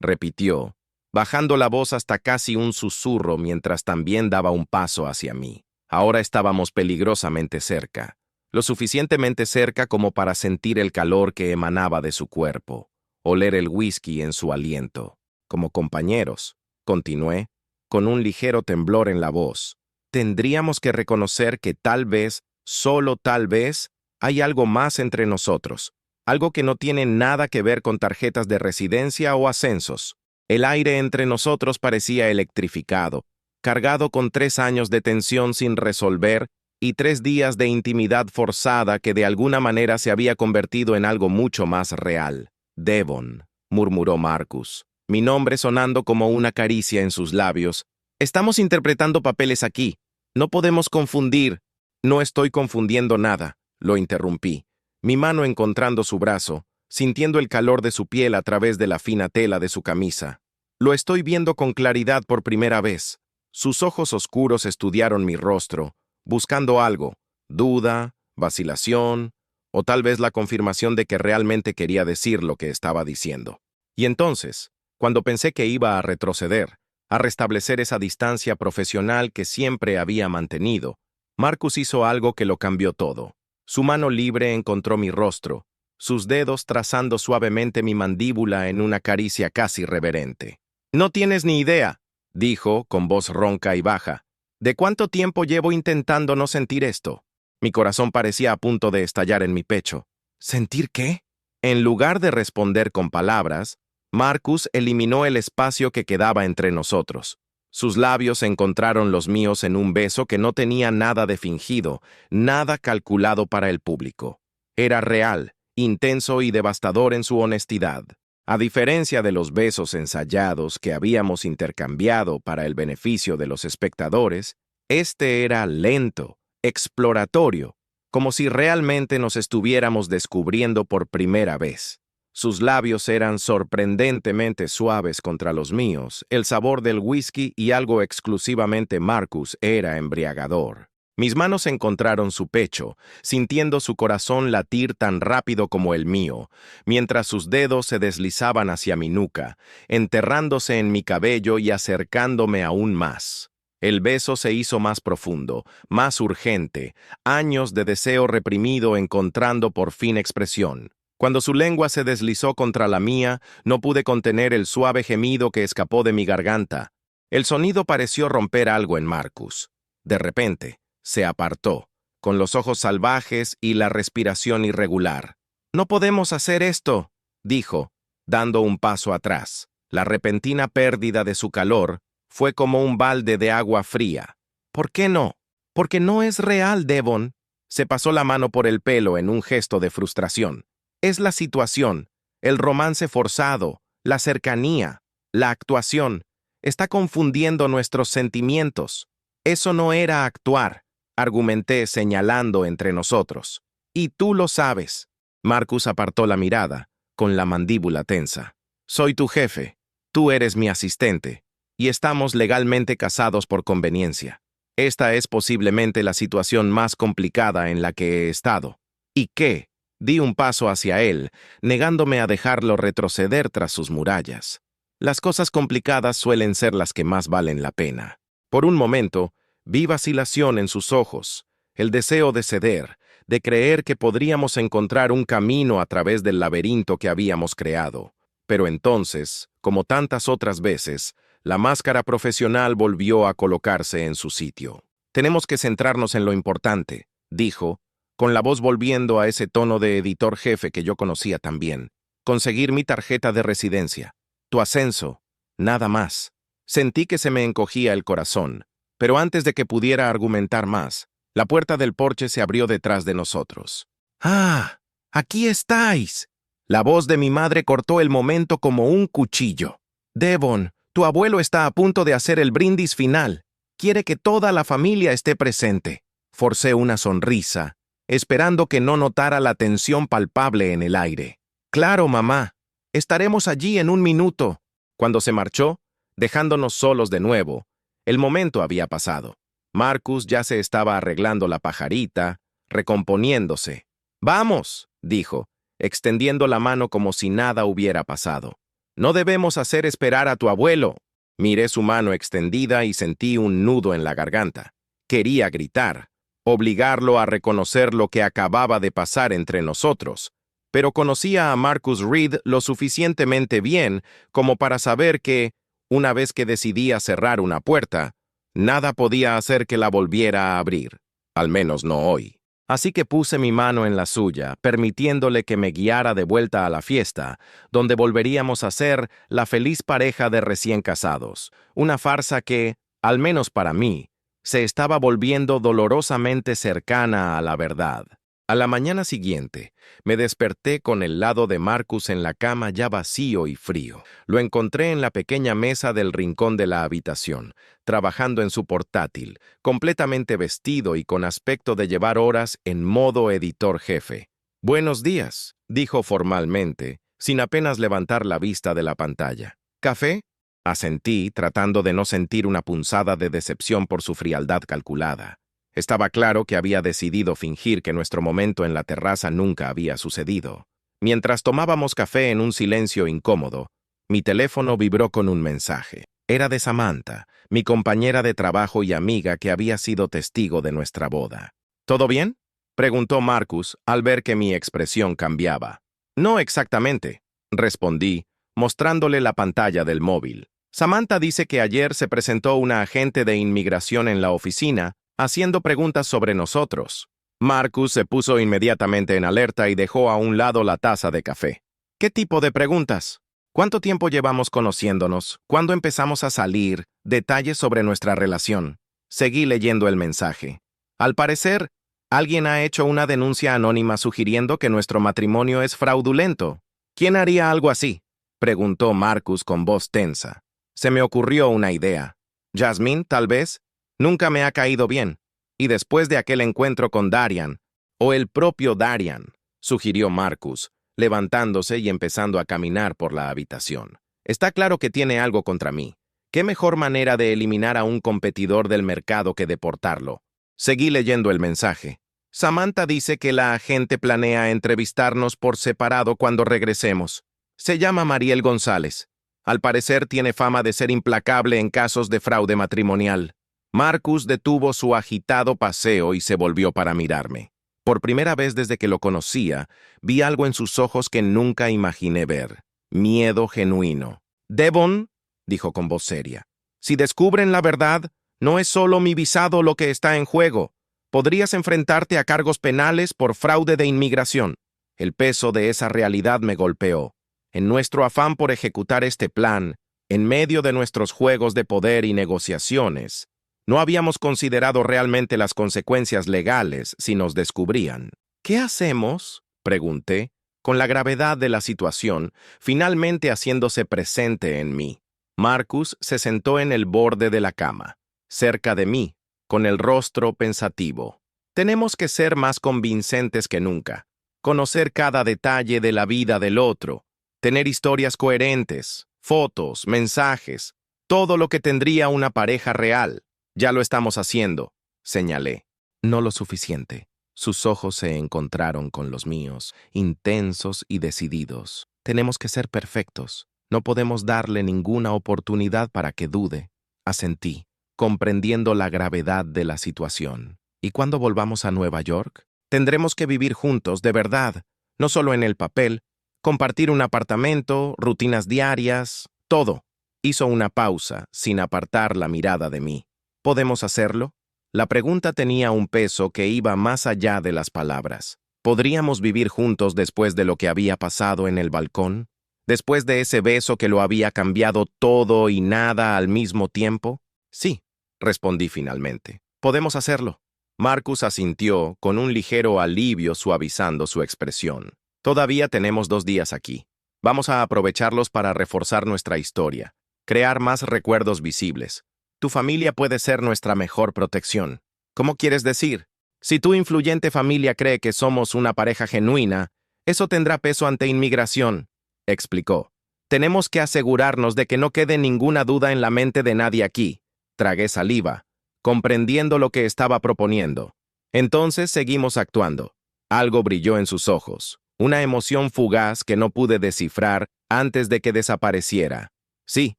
repitió, bajando la voz hasta casi un susurro mientras también daba un paso hacia mí. Ahora estábamos peligrosamente cerca, lo suficientemente cerca como para sentir el calor que emanaba de su cuerpo, oler el whisky en su aliento. Como compañeros, continué, con un ligero temblor en la voz, tendríamos que reconocer que tal vez, solo tal vez, hay algo más entre nosotros, algo que no tiene nada que ver con tarjetas de residencia o ascensos. El aire entre nosotros parecía electrificado, cargado con 3 años de tensión sin resolver y 3 días de intimidad forzada que de alguna manera se había convertido en algo mucho más real. Devon, murmuró Marcus, mi nombre sonando como una caricia en sus labios. Estamos interpretando papeles aquí. No podemos confundir. No estoy confundiendo nada, lo interrumpí, mi mano encontrando su brazo, sintiendo el calor de su piel a través de la fina tela de su camisa. Lo estoy viendo con claridad por primera vez. Sus ojos oscuros estudiaron mi rostro, buscando algo, duda, vacilación, o tal vez la confirmación de que realmente quería decir lo que estaba diciendo. Y entonces, cuando pensé que iba a retroceder, a restablecer esa distancia profesional que siempre había mantenido, Marcus hizo algo que lo cambió todo. Su mano libre encontró mi rostro, sus dedos trazando suavemente mi mandíbula en una caricia casi reverente. «No tienes ni idea», dijo, con voz ronca y baja, «de cuánto tiempo llevo intentando no sentir esto». Mi corazón parecía a punto de estallar en mi pecho. ¿Sentir qué? En lugar de responder con palabras, Marcus eliminó el espacio que quedaba entre nosotros. Sus labios encontraron los míos en un beso que no tenía nada de fingido, nada calculado para el público. Era real, intenso y devastador en su honestidad. A diferencia de los besos ensayados que habíamos intercambiado para el beneficio de los espectadores, este era lento, exploratorio, como si realmente nos estuviéramos descubriendo por primera vez. Sus labios eran sorprendentemente suaves contra los míos, el sabor del whisky y algo exclusivamente Marcus era embriagador. Mis manos encontraron su pecho, sintiendo su corazón latir tan rápido como el mío, mientras sus dedos se deslizaban hacia mi nuca, enterrándose en mi cabello y acercándome aún más. El beso se hizo más profundo, más urgente, años de deseo reprimido encontrando por fin expresión. Cuando su lengua se deslizó contra la mía, no pude contener el suave gemido que escapó de mi garganta. El sonido pareció romper algo en Marcus. De repente, se apartó, con los ojos salvajes y la respiración irregular. «No podemos hacer esto», dijo, dando un paso atrás. La repentina pérdida de su calor fue como un balde de agua fría. «¿Por qué no? Porque no es real, Devon». Se pasó la mano por el pelo en un gesto de frustración. «Es la situación, el romance forzado, la cercanía, la actuación. Está confundiendo nuestros sentimientos. Eso no era actuar», argumenté señalando entre nosotros. «Y tú lo sabes». Marcus apartó la mirada, con la mandíbula tensa. «Soy tu jefe, tú eres mi asistente, y estamos legalmente casados por conveniencia. Esta es posiblemente la situación más complicada en la que he estado. ¿Y qué?» Di un paso hacia él, negándome a dejarlo retroceder tras sus murallas. Las cosas complicadas suelen ser las que más valen la pena. Por un momento, vi vacilación en sus ojos, el deseo de ceder, de creer que podríamos encontrar un camino a través del laberinto que habíamos creado. Pero entonces, como tantas otras veces, la máscara profesional volvió a colocarse en su sitio. «Tenemos que centrarnos en lo importante», dijo, con la voz volviendo a ese tono de editor jefe que yo conocía tan bien. «Conseguir mi tarjeta de residencia. Tu ascenso. Nada más». Sentí que se me encogía el corazón, pero antes de que pudiera argumentar más, la puerta del porche se abrió detrás de nosotros. «¡Ah! ¡Aquí estáis!» La voz de mi madre cortó el momento como un cuchillo. «Devon, tu abuelo está a punto de hacer el brindis final. Quiere que toda la familia esté presente». Forcé una sonrisa, esperando que no notara la tensión palpable en el aire. «Claro, mamá. Estaremos allí en un minuto». Cuando se marchó, dejándonos solos de nuevo, el momento había pasado. Marcus ya se estaba arreglando la pajarita, recomponiéndose. «Vamos», dijo, extendiendo la mano como si nada hubiera pasado. «No debemos hacer esperar a tu abuelo». Miré su mano extendida y sentí un nudo en la garganta. Quería gritar, obligarlo a reconocer lo que acababa de pasar entre nosotros, pero conocía a Marcus Reed lo suficientemente bien como para saber que, una vez que decidía cerrar una puerta, nada podía hacer que la volviera a abrir, al menos no hoy. Así que puse mi mano en la suya, permitiéndole que me guiara de vuelta a la fiesta, donde volveríamos a ser la feliz pareja de recién casados, una farsa que, al menos para mí, se estaba volviendo dolorosamente cercana a la verdad. A la mañana siguiente, me desperté con el lado de Marcus en la cama ya vacío y frío. Lo encontré en la pequeña mesa del rincón de la habitación, trabajando en su portátil, completamente vestido y con aspecto de llevar horas en modo editor jefe. «Buenos días», dijo formalmente, sin apenas levantar la vista de la pantalla. «¿Café?». Asentí, tratando de no sentir una punzada de decepción por su frialdad calculada. Estaba claro que había decidido fingir que nuestro momento en la terraza nunca había sucedido. Mientras tomábamos café en un silencio incómodo, mi teléfono vibró con un mensaje. Era de Samantha, mi compañera de trabajo y amiga que había sido testigo de nuestra boda. «¿Todo bien?», preguntó Marcus al ver que mi expresión cambiaba. «No exactamente», respondí, mostrándole la pantalla del móvil. «Samantha dice que ayer se presentó una agente de inmigración en la oficina haciendo preguntas sobre nosotros». Marcus se puso inmediatamente en alerta y dejó a un lado la taza de café. «¿Qué tipo de preguntas? ¿Cuánto tiempo llevamos conociéndonos? ¿Cuándo empezamos a salir? Detalles sobre nuestra relación». Seguí leyendo el mensaje. «Al parecer, alguien ha hecho una denuncia anónima sugiriendo que nuestro matrimonio es fraudulento». «¿Quién haría algo así?», preguntó Marcus con voz tensa. Se me ocurrió una idea. «Jasmine, tal vez. Nunca me ha caído bien. Y después de aquel encuentro con Darian, o el propio Darian», sugirió Marcus, levantándose y empezando a caminar por la habitación. «Está claro que tiene algo contra mí. ¿Qué mejor manera de eliminar a un competidor del mercado que deportarlo?». Seguí leyendo el mensaje. «Samantha dice que la agente planea entrevistarnos por separado cuando regresemos. Se llama Mariel González. Al parecer tiene fama de ser implacable en casos de fraude matrimonial». Marcus detuvo su agitado paseo y se volvió para mirarme. Por primera vez desde que lo conocía, vi algo en sus ojos que nunca imaginé ver. Miedo genuino. «Devon», dijo con voz seria, «si descubren la verdad, no es solo mi visado lo que está en juego. Podrías enfrentarte a cargos penales por fraude de inmigración». El peso de esa realidad me golpeó. En nuestro afán por ejecutar este plan, en medio de nuestros juegos de poder y negociaciones, no habíamos considerado realmente las consecuencias legales si nos descubrían. «¿Qué hacemos?», pregunté, con la gravedad de la situación finalmente haciéndose presente en mí. Marcus se sentó en el borde de la cama, cerca de mí, con el rostro pensativo. «Tenemos que ser más convincentes que nunca, conocer cada detalle de la vida del otro, tener historias coherentes, fotos, mensajes, todo lo que tendría una pareja real. Ya lo estamos haciendo», señalé. «No lo suficiente». Sus ojos se encontraron con los míos, intensos y decididos. «Tenemos que ser perfectos. No podemos darle ninguna oportunidad para que dude». Asentí, comprendiendo la gravedad de la situación. «¿Y cuando volvamos a Nueva York? Tendremos que vivir juntos, de verdad, no solo en el papel, compartir un apartamento, rutinas diarias, todo». Hizo una pausa, sin apartar la mirada de mí. «¿Podemos hacerlo?». La pregunta tenía un peso que iba más allá de las palabras. ¿Podríamos vivir juntos después de lo que había pasado en el balcón? ¿Después de ese beso que lo había cambiado todo y nada al mismo tiempo? «Sí», respondí finalmente. «Podemos hacerlo». Marcus asintió, con un ligero alivio suavizando su expresión. «Todavía tenemos 2 días aquí. Vamos a aprovecharlos para reforzar nuestra historia, crear más recuerdos visibles. Tu familia puede ser nuestra mejor protección». «¿Cómo quieres decir?». Si tu influyente familia cree que somos una pareja genuina, eso tendrá peso ante inmigración, explicó. Tenemos que asegurarnos de que no quede ninguna duda en la mente de nadie aquí. Tragué saliva, comprendiendo lo que estaba proponiendo. Entonces seguimos actuando. Algo brilló en sus ojos, una emoción fugaz que no pude descifrar antes de que desapareciera. Sí,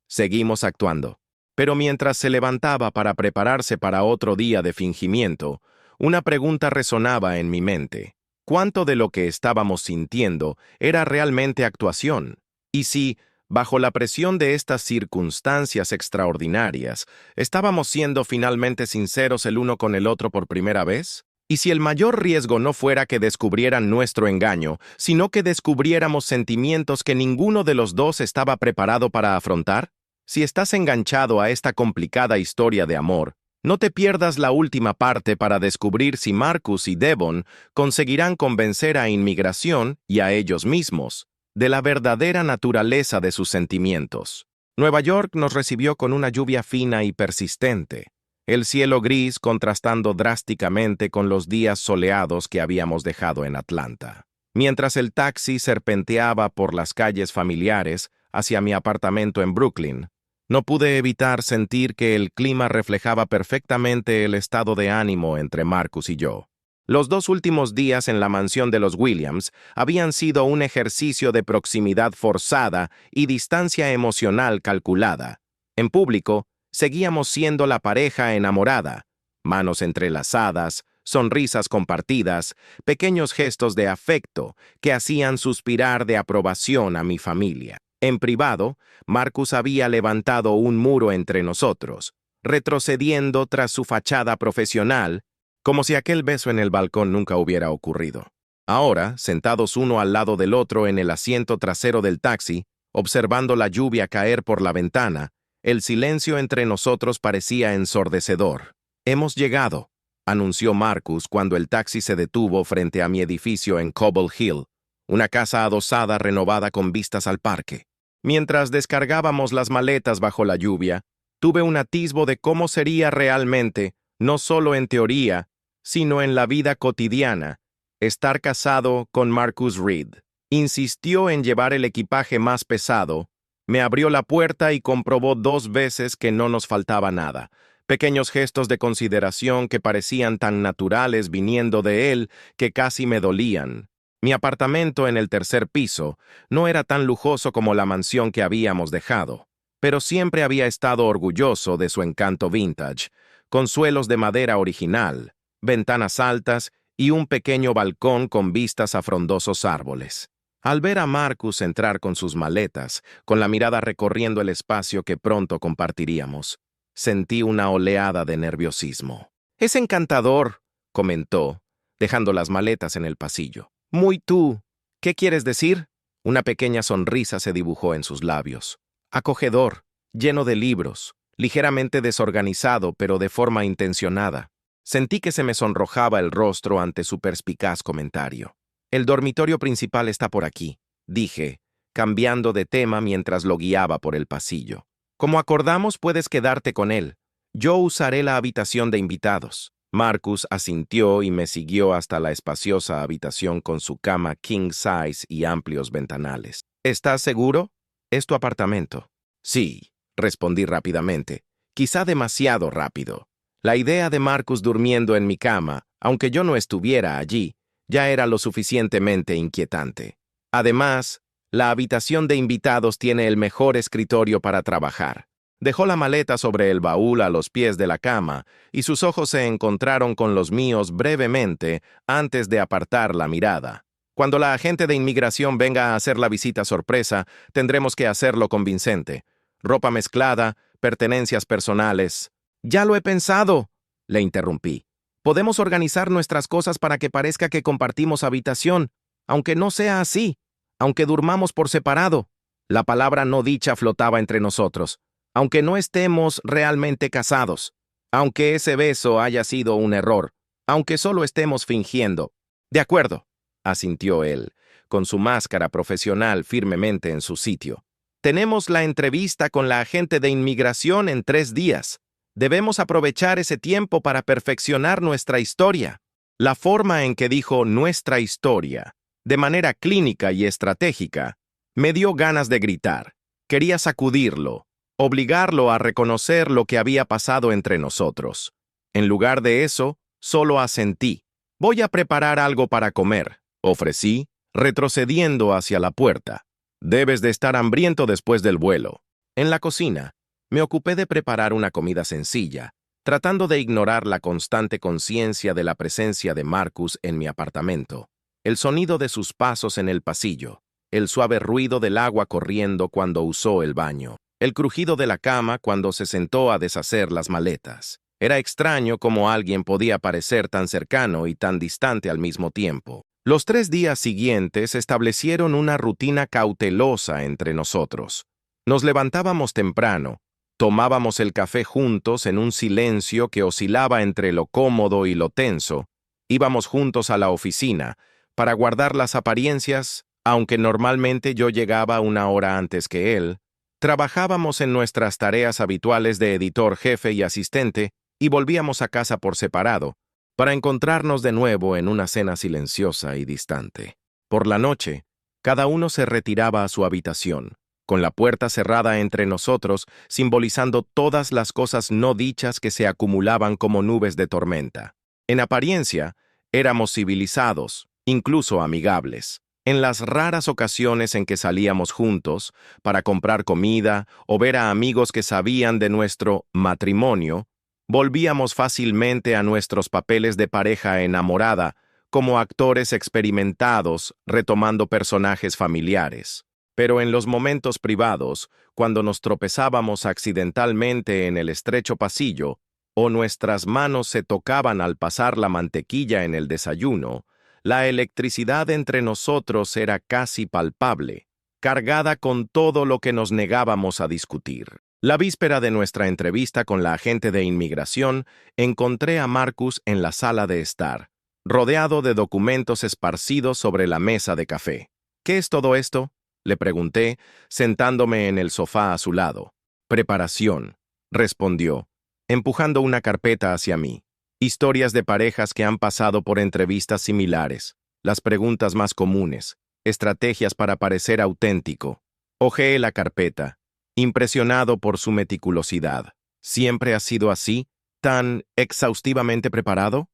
seguimos actuando. Pero mientras se levantaba para prepararse para otro día de fingimiento, una pregunta resonaba en mi mente. ¿Cuánto de lo que estábamos sintiendo era realmente actuación? Y si, bajo la presión de estas circunstancias extraordinarias, estábamos siendo finalmente sinceros el uno con el otro por primera vez? ¿Y si el mayor riesgo no fuera que descubrieran nuestro engaño, sino que descubriéramos sentimientos que ninguno de los dos estaba preparado para afrontar? Si estás enganchado a esta complicada historia de amor, no te pierdas la última parte para descubrir si Marcus y Devon conseguirán convencer a Inmigración y a ellos mismos de la verdadera naturaleza de sus sentimientos. Nueva York nos recibió con una lluvia fina y persistente, el cielo gris contrastando drásticamente con los días soleados que habíamos dejado en Atlanta. Mientras el taxi serpenteaba por las calles familiares hacia mi apartamento en Brooklyn, no pude evitar sentir que el clima reflejaba perfectamente el estado de ánimo entre Marcus y yo. Los 2 últimos días en la mansión de los Williams habían sido un ejercicio de proximidad forzada y distancia emocional calculada. En público, seguíamos siendo la pareja enamorada, manos entrelazadas, sonrisas compartidas, pequeños gestos de afecto que hacían suspirar de aprobación a mi familia. En privado, Marcus había levantado un muro entre nosotros, retrocediendo tras su fachada profesional, como si aquel beso en el balcón nunca hubiera ocurrido. Ahora, sentados uno al lado del otro en el asiento trasero del taxi, observando la lluvia caer por la ventana, el silencio entre nosotros parecía ensordecedor. «Hemos llegado», anunció Marcus cuando el taxi se detuvo frente a mi edificio en Cobble Hill, una casa adosada renovada con vistas al parque. Mientras descargábamos las maletas bajo la lluvia, tuve un atisbo de cómo sería realmente, no solo en teoría, sino en la vida cotidiana, estar casado con Marcus Reed. Insistió en llevar el equipaje más pesado, me abrió la puerta y comprobó 2 veces que no nos faltaba nada. Pequeños gestos de consideración que parecían tan naturales viniendo de él que casi me dolían. Mi apartamento en el 3er piso no era tan lujoso como la mansión que habíamos dejado, pero siempre había estado orgulloso de su encanto vintage, con suelos de madera original, ventanas altas y un pequeño balcón con vistas a frondosos árboles. Al ver a Marcus entrar con sus maletas, con la mirada recorriendo el espacio que pronto compartiríamos, sentí una oleada de nerviosismo. «Es encantador», comentó, dejando las maletas en el pasillo. «Muy tú. ¿Qué quieres decir?» Una pequeña sonrisa se dibujó en sus labios. Acogedor, lleno de libros, ligeramente desorganizado pero de forma intencionada. Sentí que se me sonrojaba el rostro ante su perspicaz comentario. «El dormitorio principal está por aquí», dije, cambiando de tema mientras lo guiaba por el pasillo. «Como acordamos, puedes quedarte con él. Yo usaré la habitación de invitados». Marcus asintió y me siguió hasta la espaciosa habitación con su cama king size y amplios ventanales. «¿Estás seguro? Es tu apartamento». «Sí», respondí rápidamente, quizá demasiado rápido. La idea de Marcus durmiendo en mi cama, aunque yo no estuviera allí, ya era lo suficientemente inquietante. Además, la habitación de invitados tiene el mejor escritorio para trabajar. Dejó la maleta sobre el baúl a los pies de la cama y sus ojos se encontraron con los míos brevemente antes de apartar la mirada. «Cuando la agente de inmigración venga a hacer la visita sorpresa, tendremos que hacerlo convincente. Ropa mezclada, pertenencias personales». «Ya lo he pensado», le interrumpí. «Podemos organizar nuestras cosas para que parezca que compartimos habitación, aunque no sea así, aunque durmamos por separado». La palabra no dicha flotaba entre nosotros. «Aunque no estemos realmente casados, aunque ese beso haya sido un error, aunque solo estemos fingiendo». «De acuerdo», asintió él, con su máscara profesional firmemente en su sitio. «Tenemos la entrevista con la agente de inmigración en 3 días. Debemos aprovechar ese tiempo para perfeccionar nuestra historia». La forma en que dijo nuestra historia, de manera clínica y estratégica, me dio ganas de gritar. Quería sacudirlo, obligarlo a reconocer lo que había pasado entre nosotros. En lugar de eso, solo asentí. Voy a preparar algo para comer, ofrecí, retrocediendo hacia la puerta. Debes de estar hambriento después del vuelo. En la cocina, me ocupé de preparar una comida sencilla, tratando de ignorar la constante conciencia de la presencia de Marcus en mi apartamento, el sonido de sus pasos en el pasillo, el suave ruido del agua corriendo cuando usó el baño, el crujido de la cama cuando se sentó a deshacer las maletas. Era extraño cómo alguien podía parecer tan cercano y tan distante al mismo tiempo. Los 3 días siguientes establecieron una rutina cautelosa entre nosotros. Nos levantábamos temprano, tomábamos el café juntos en un silencio que oscilaba entre lo cómodo y lo tenso, íbamos juntos a la oficina, para guardar las apariencias, aunque normalmente yo llegaba 1 hora antes que él, trabajábamos en nuestras tareas habituales de editor jefe y asistente y volvíamos a casa por separado, para encontrarnos de nuevo en una cena silenciosa y distante. Por la noche, cada uno se retiraba a su habitación, con la puerta cerrada entre nosotros, simbolizando todas las cosas no dichas que se acumulaban como nubes de tormenta. En apariencia, éramos civilizados, incluso amigables. En las raras ocasiones en que salíamos juntos, para comprar comida o ver a amigos que sabían de nuestro matrimonio, volvíamos fácilmente a nuestros papeles de pareja enamorada, como actores experimentados retomando personajes familiares. Pero en los momentos privados, cuando nos tropezábamos accidentalmente en el estrecho pasillo, o nuestras manos se tocaban al pasar la mantequilla en el desayuno, la electricidad entre nosotros era casi palpable, cargada con todo lo que nos negábamos a discutir. La víspera de nuestra entrevista con la agente de inmigración, encontré a Marcus en la sala de estar, rodeado de documentos esparcidos sobre la mesa de café. ¿Qué es todo esto?, le pregunté, sentándome en el sofá a su lado. Preparación, respondió, empujando una carpeta hacia mí. Historias de parejas que han pasado por entrevistas similares, las preguntas más comunes, estrategias para parecer auténtico. Hojeé la carpeta, impresionado por su meticulosidad. ¿Siempre ha sido así? ¿Tan exhaustivamente preparado?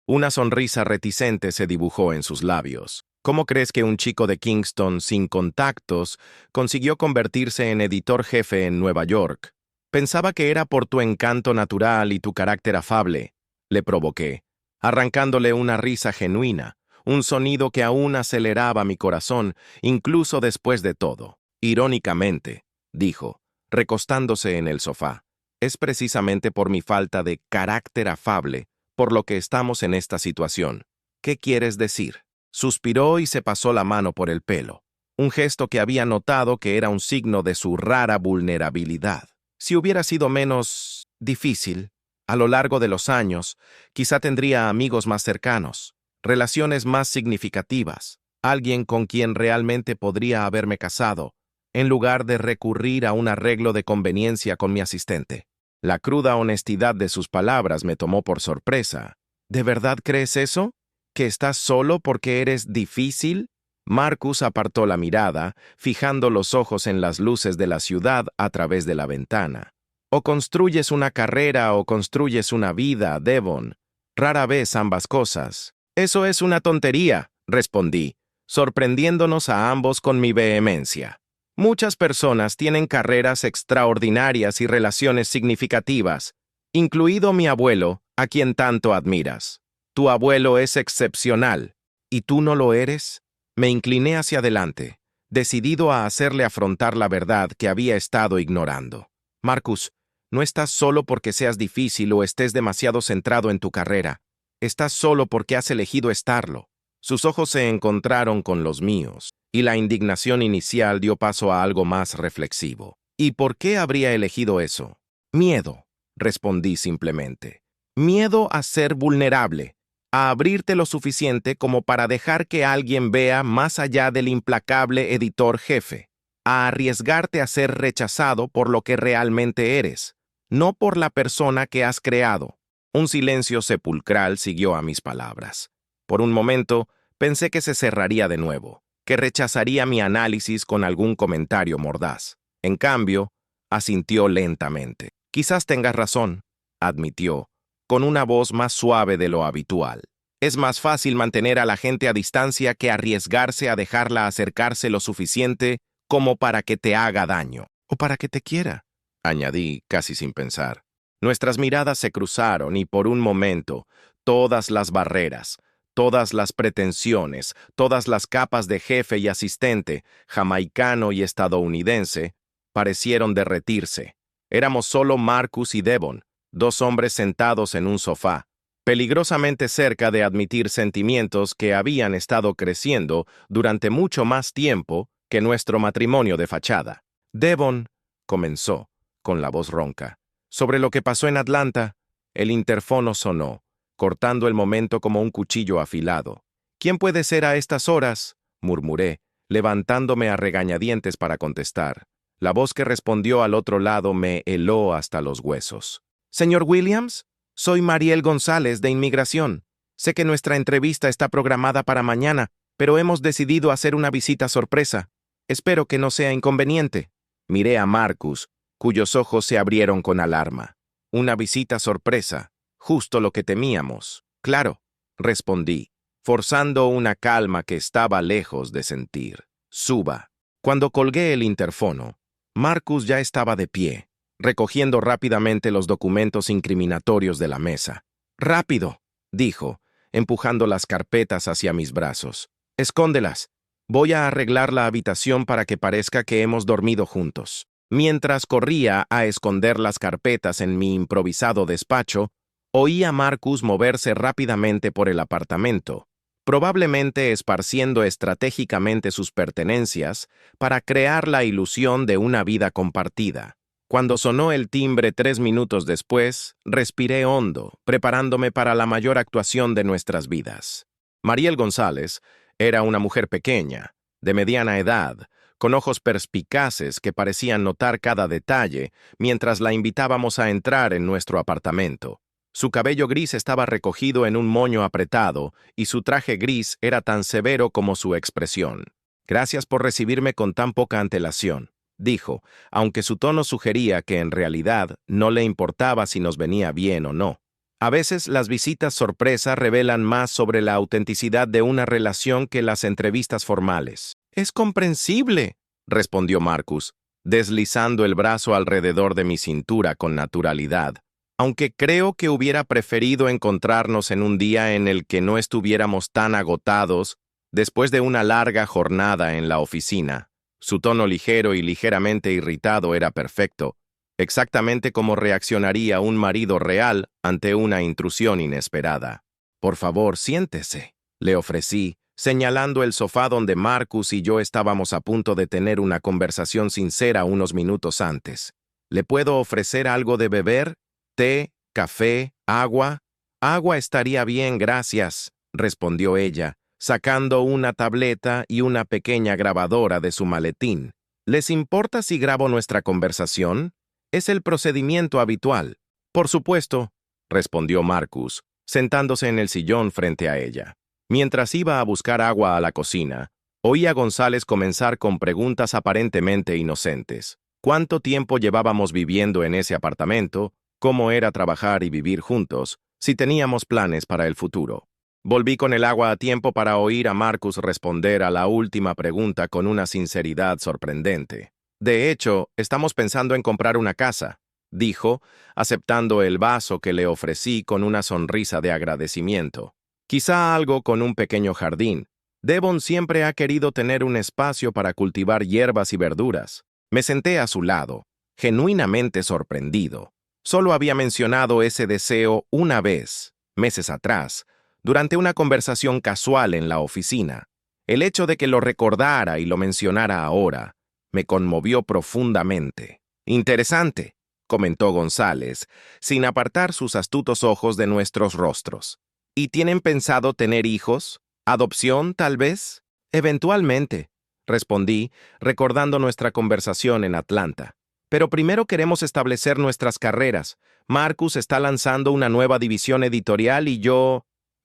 Una sonrisa reticente se dibujó en sus labios. ¿Cómo crees que un chico de Kingston sin contactos consiguió convertirse en editor jefe en Nueva York? Pensaba que era por tu encanto natural y tu carácter afable. Le provoqué, arrancándole una risa genuina, un sonido que aún aceleraba mi corazón, incluso después de todo. Irónicamente, dijo, recostándose en el sofá, es precisamente por mi falta de carácter afable por lo que estamos en esta situación. ¿Qué quieres decir? Suspiró y se pasó la mano por el pelo, un gesto que había notado que era un signo de su rara vulnerabilidad. Si hubiera sido menos difícil, a lo largo de los años, quizá tendría amigos más cercanos, relaciones más significativas, alguien con quien realmente podría haberme casado, en lugar de recurrir a un arreglo de conveniencia con mi asistente. La cruda honestidad de sus palabras me tomó por sorpresa. ¿De verdad crees eso? ¿Que estás solo porque eres difícil? Marcus apartó la mirada, fijando los ojos en las luces de la ciudad a través de la ventana. O construyes una carrera o construyes una vida, Devon. Rara vez ambas cosas. Eso es una tontería, respondí, sorprendiéndonos a ambos con mi vehemencia. Muchas personas tienen carreras extraordinarias y relaciones significativas, incluido mi abuelo, a quien tanto admiras. Tu abuelo es excepcional, ¿y tú no lo eres? Me incliné hacia adelante, decidido a hacerle afrontar la verdad que había estado ignorando. Marcus, no estás solo porque seas difícil o estés demasiado centrado en tu carrera. Estás solo porque has elegido estarlo. Sus ojos se encontraron con los míos, y la indignación inicial dio paso a algo más reflexivo. ¿Y por qué habría elegido eso? Miedo, respondí simplemente. Miedo a ser vulnerable, a abrirte lo suficiente como para dejar que alguien vea más allá del implacable editor jefe, a arriesgarte a ser rechazado por lo que realmente eres, no por la persona que has creado. Un silencio sepulcral siguió a mis palabras. Por un momento, pensé que se cerraría de nuevo, que rechazaría mi análisis con algún comentario mordaz. En cambio, asintió lentamente. Quizás tengas razón, admitió, con una voz más suave de lo habitual. Es más fácil mantener a la gente a distancia que arriesgarse a dejarla acercarse lo suficiente como para que te haga daño, o para que te quiera, añadí casi sin pensar. Nuestras miradas se cruzaron y por un momento, todas las barreras, todas las pretensiones, todas las capas de jefe y asistente, jamaicano y estadounidense, parecieron derretirse. Éramos solo Marcus y Devon, dos hombres sentados en un sofá, peligrosamente cerca de admitir sentimientos que habían estado creciendo durante mucho más tiempo que nuestro matrimonio de fachada. Devon comenzó, con la voz ronca. Sobre lo que pasó en Atlanta, el interfono sonó, cortando el momento como un cuchillo afilado. ¿Quién puede ser a estas horas?, murmuré, levantándome a regañadientes para contestar. La voz que respondió al otro lado me heló hasta los huesos. «Señor Williams, soy Mariel González de Inmigración. Sé que nuestra entrevista está programada para mañana, pero hemos decidido hacer una visita sorpresa. Espero que no sea inconveniente». Miré a Marcus, cuyos ojos se abrieron con alarma. «Una visita sorpresa, justo lo que temíamos». «Claro», respondí, forzando una calma que estaba lejos de sentir. «Suba». Cuando colgué el interfono, Marcus ya estaba de pie, recogiendo rápidamente los documentos incriminatorios de la mesa. «Rápido», dijo, empujando las carpetas hacia mis brazos. «Escóndelas. Voy a arreglar la habitación para que parezca que hemos dormido juntos». Mientras corría a esconder las carpetas en mi improvisado despacho, oí a Marcus moverse rápidamente por el apartamento, probablemente esparciendo estratégicamente sus pertenencias para crear la ilusión de una vida compartida. Cuando sonó el timbre 3 minutos después, respiré hondo, preparándome para la mayor actuación de nuestras vidas. Mariel González era una mujer pequeña, de mediana edad, con ojos perspicaces que parecían notar cada detalle mientras la invitábamos a entrar en nuestro apartamento. Su cabello gris estaba recogido en un moño apretado y su traje gris era tan severo como su expresión. «Gracias por recibirme con tan poca antelación», dijo, aunque su tono sugería que en realidad no le importaba si nos venía bien o no. A veces las visitas sorpresa revelan más sobre la autenticidad de una relación que las entrevistas formales. «Es comprensible», respondió Marcus, deslizando el brazo alrededor de mi cintura con naturalidad, aunque creo que hubiera preferido encontrarnos en un día en el que no estuviéramos tan agotados después de una larga jornada en la oficina. Su tono ligero y ligeramente irritado era perfecto, exactamente como reaccionaría un marido real ante una intrusión inesperada. «Por favor, siéntese», le ofrecí, señalando el sofá donde Marcus y yo estábamos a punto de tener una conversación sincera unos minutos antes. «¿Le puedo ofrecer algo de beber? ¿Té? ¿Café? ¿Agua?» «Agua estaría bien, gracias», respondió ella, sacando una tableta y una pequeña grabadora de su maletín. «¿Les importa si grabo nuestra conversación? Es el procedimiento habitual». «Por supuesto», respondió Marcus, sentándose en el sillón frente a ella. Mientras iba a buscar agua a la cocina, oí a González comenzar con preguntas aparentemente inocentes. ¿Cuánto tiempo llevábamos viviendo en ese apartamento? ¿Cómo era trabajar y vivir juntos? Si teníamos planes para el futuro. Volví con el agua a tiempo para oír a Marcus responder a la última pregunta con una sinceridad sorprendente. «De hecho, estamos pensando en comprar una casa», dijo, aceptando el vaso que le ofrecí con una sonrisa de agradecimiento. «Quizá algo con un pequeño jardín. Devon siempre ha querido tener un espacio para cultivar hierbas y verduras». Me senté a su lado, genuinamente sorprendido. Solo había mencionado ese deseo una vez, meses atrás, durante una conversación casual en la oficina. El hecho de que lo recordara y lo mencionara ahora me conmovió profundamente. «Interesante», comentó González, sin apartar sus astutos ojos de nuestros rostros. «¿Y tienen pensado tener hijos? ¿Adopción, tal vez?» «Eventualmente», respondí, recordando nuestra conversación en Atlanta. Pero primero queremos establecer nuestras carreras. Marcus está lanzando una nueva división editorial y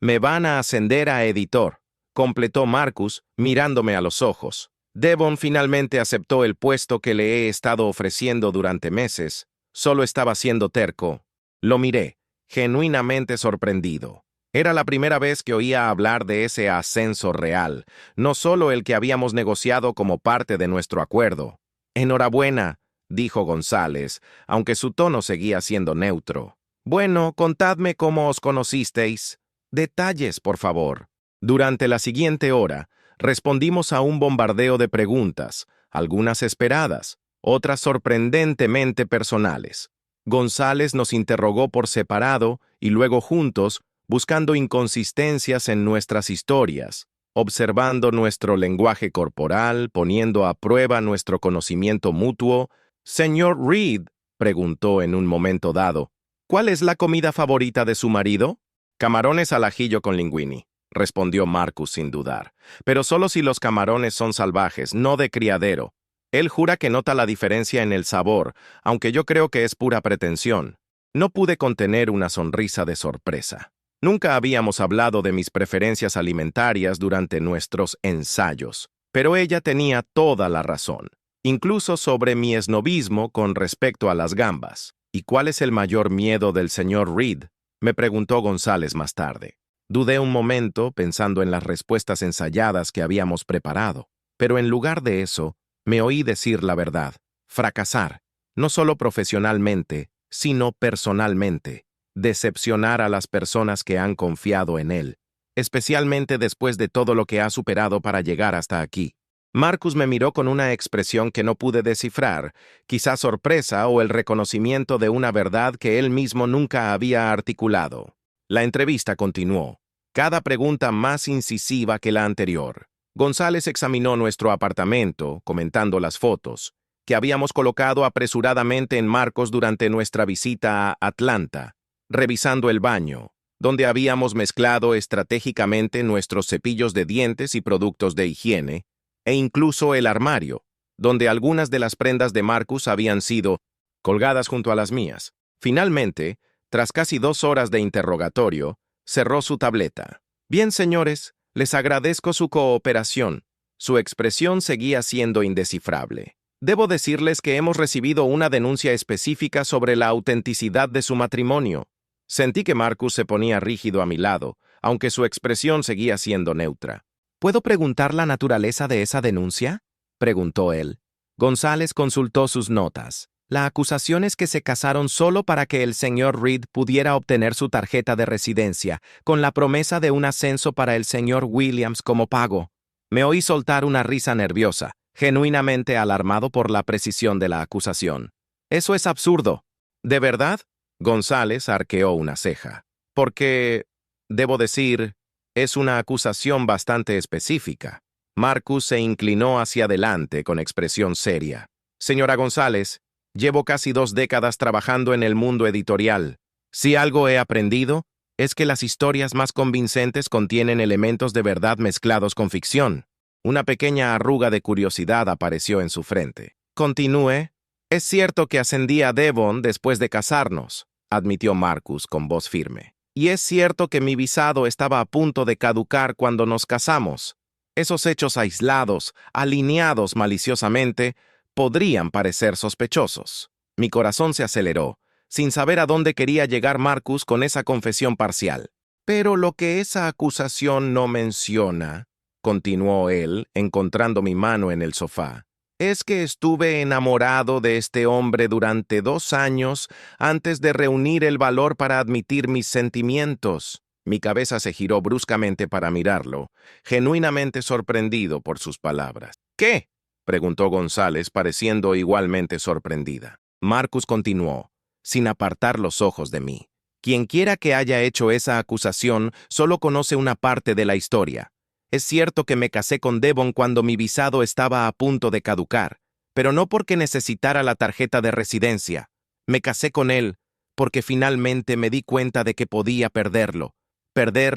me van a ascender a editor, completó Marcus, mirándome a los ojos. Devon finalmente aceptó el puesto que le he estado ofreciendo durante meses. Solo estaba siendo terco. Lo miré, genuinamente sorprendido. Era la primera vez que oía hablar de ese ascenso real, no solo el que habíamos negociado como parte de nuestro acuerdo. Enhorabuena, dijo González, aunque su tono seguía siendo neutro. Bueno, contadme cómo os conocisteis. Detalles, por favor. Durante la siguiente hora, respondimos a un bombardeo de preguntas, algunas esperadas, otras sorprendentemente personales. González nos interrogó por separado y luego juntos, buscando inconsistencias en nuestras historias, observando nuestro lenguaje corporal, poniendo a prueba nuestro conocimiento mutuo. Señor Reed, preguntó en un momento dado, ¿cuál es la comida favorita de su marido? Camarones al ajillo con linguini, respondió Marcus sin dudar, pero solo si los camarones son salvajes, no de criadero. Él jura que nota la diferencia en el sabor, aunque yo creo que es pura pretensión. No pude contener una sonrisa de sorpresa. Nunca habíamos hablado de mis preferencias alimentarias durante nuestros ensayos, pero ella tenía toda la razón, incluso sobre mi esnobismo con respecto a las gambas. ¿Y cuál es el mayor miedo del señor Reed?, me preguntó González más tarde. Dudé un momento pensando en las respuestas ensayadas que habíamos preparado, pero en lugar de eso, me oí decir la verdad: fracasar, no solo profesionalmente, sino personalmente. Decepcionar a las personas que han confiado en él, especialmente después de todo lo que ha superado para llegar hasta aquí. Marcus me miró con una expresión que no pude descifrar, quizá sorpresa o el reconocimiento de una verdad que él mismo nunca había articulado. La entrevista continuó, cada pregunta más incisiva que la anterior. González examinó nuestro apartamento, comentando las fotos, que habíamos colocado apresuradamente en marcos durante nuestra visita a Atlanta, revisando el baño, donde habíamos mezclado estratégicamente nuestros cepillos de dientes y productos de higiene, e incluso el armario, donde algunas de las prendas de Marcus habían sido colgadas junto a las mías. Finalmente, tras casi 2 horas de interrogatorio, cerró su tableta. Bien, señores, les agradezco su cooperación. Su expresión seguía siendo indescifrable. Debo decirles que hemos recibido una denuncia específica sobre la autenticidad de su matrimonio. Sentí que Marcus se ponía rígido a mi lado, aunque su expresión seguía siendo neutra. ¿Puedo preguntar la naturaleza de esa denuncia?, preguntó él. González consultó sus notas. La acusación es que se casaron solo para que el señor Reed pudiera obtener su tarjeta de residencia, con la promesa de un ascenso para el señor Williams como pago. Me oí soltar una risa nerviosa, genuinamente alarmado por la precisión de la acusación. Eso es absurdo. ¿De verdad? González arqueó una ceja. Porque, debo decir, es una acusación bastante específica. Marcus se inclinó hacia adelante con expresión seria. Señora González, llevo casi 2 décadas trabajando en el mundo editorial. Si algo he aprendido, es que las historias más convincentes contienen elementos de verdad mezclados con ficción. Una pequeña arruga de curiosidad apareció en su frente. Continúe. Es cierto que ascendí a Devon después de casarnos, admitió Marcus con voz firme. Y es cierto que mi visado estaba a punto de caducar cuando nos casamos. Esos hechos aislados, alineados maliciosamente, podrían parecer sospechosos. Mi corazón se aceleró, sin saber a dónde quería llegar Marcus con esa confesión parcial. Pero lo que esa acusación no menciona, continuó él, encontrando mi mano en el sofá, es que estuve enamorado de este hombre durante 2 años antes de reunir el valor para admitir mis sentimientos. Mi cabeza se giró bruscamente para mirarlo, genuinamente sorprendido por sus palabras. ¿Qué?, preguntó González, pareciendo igualmente sorprendida. Marcus continuó, sin apartar los ojos de mí. Quienquiera que haya hecho esa acusación solo conoce una parte de la historia. Es cierto que me casé con Devon cuando mi visado estaba a punto de caducar, pero no porque necesitara la tarjeta de residencia. Me casé con él porque finalmente me di cuenta de que podía perder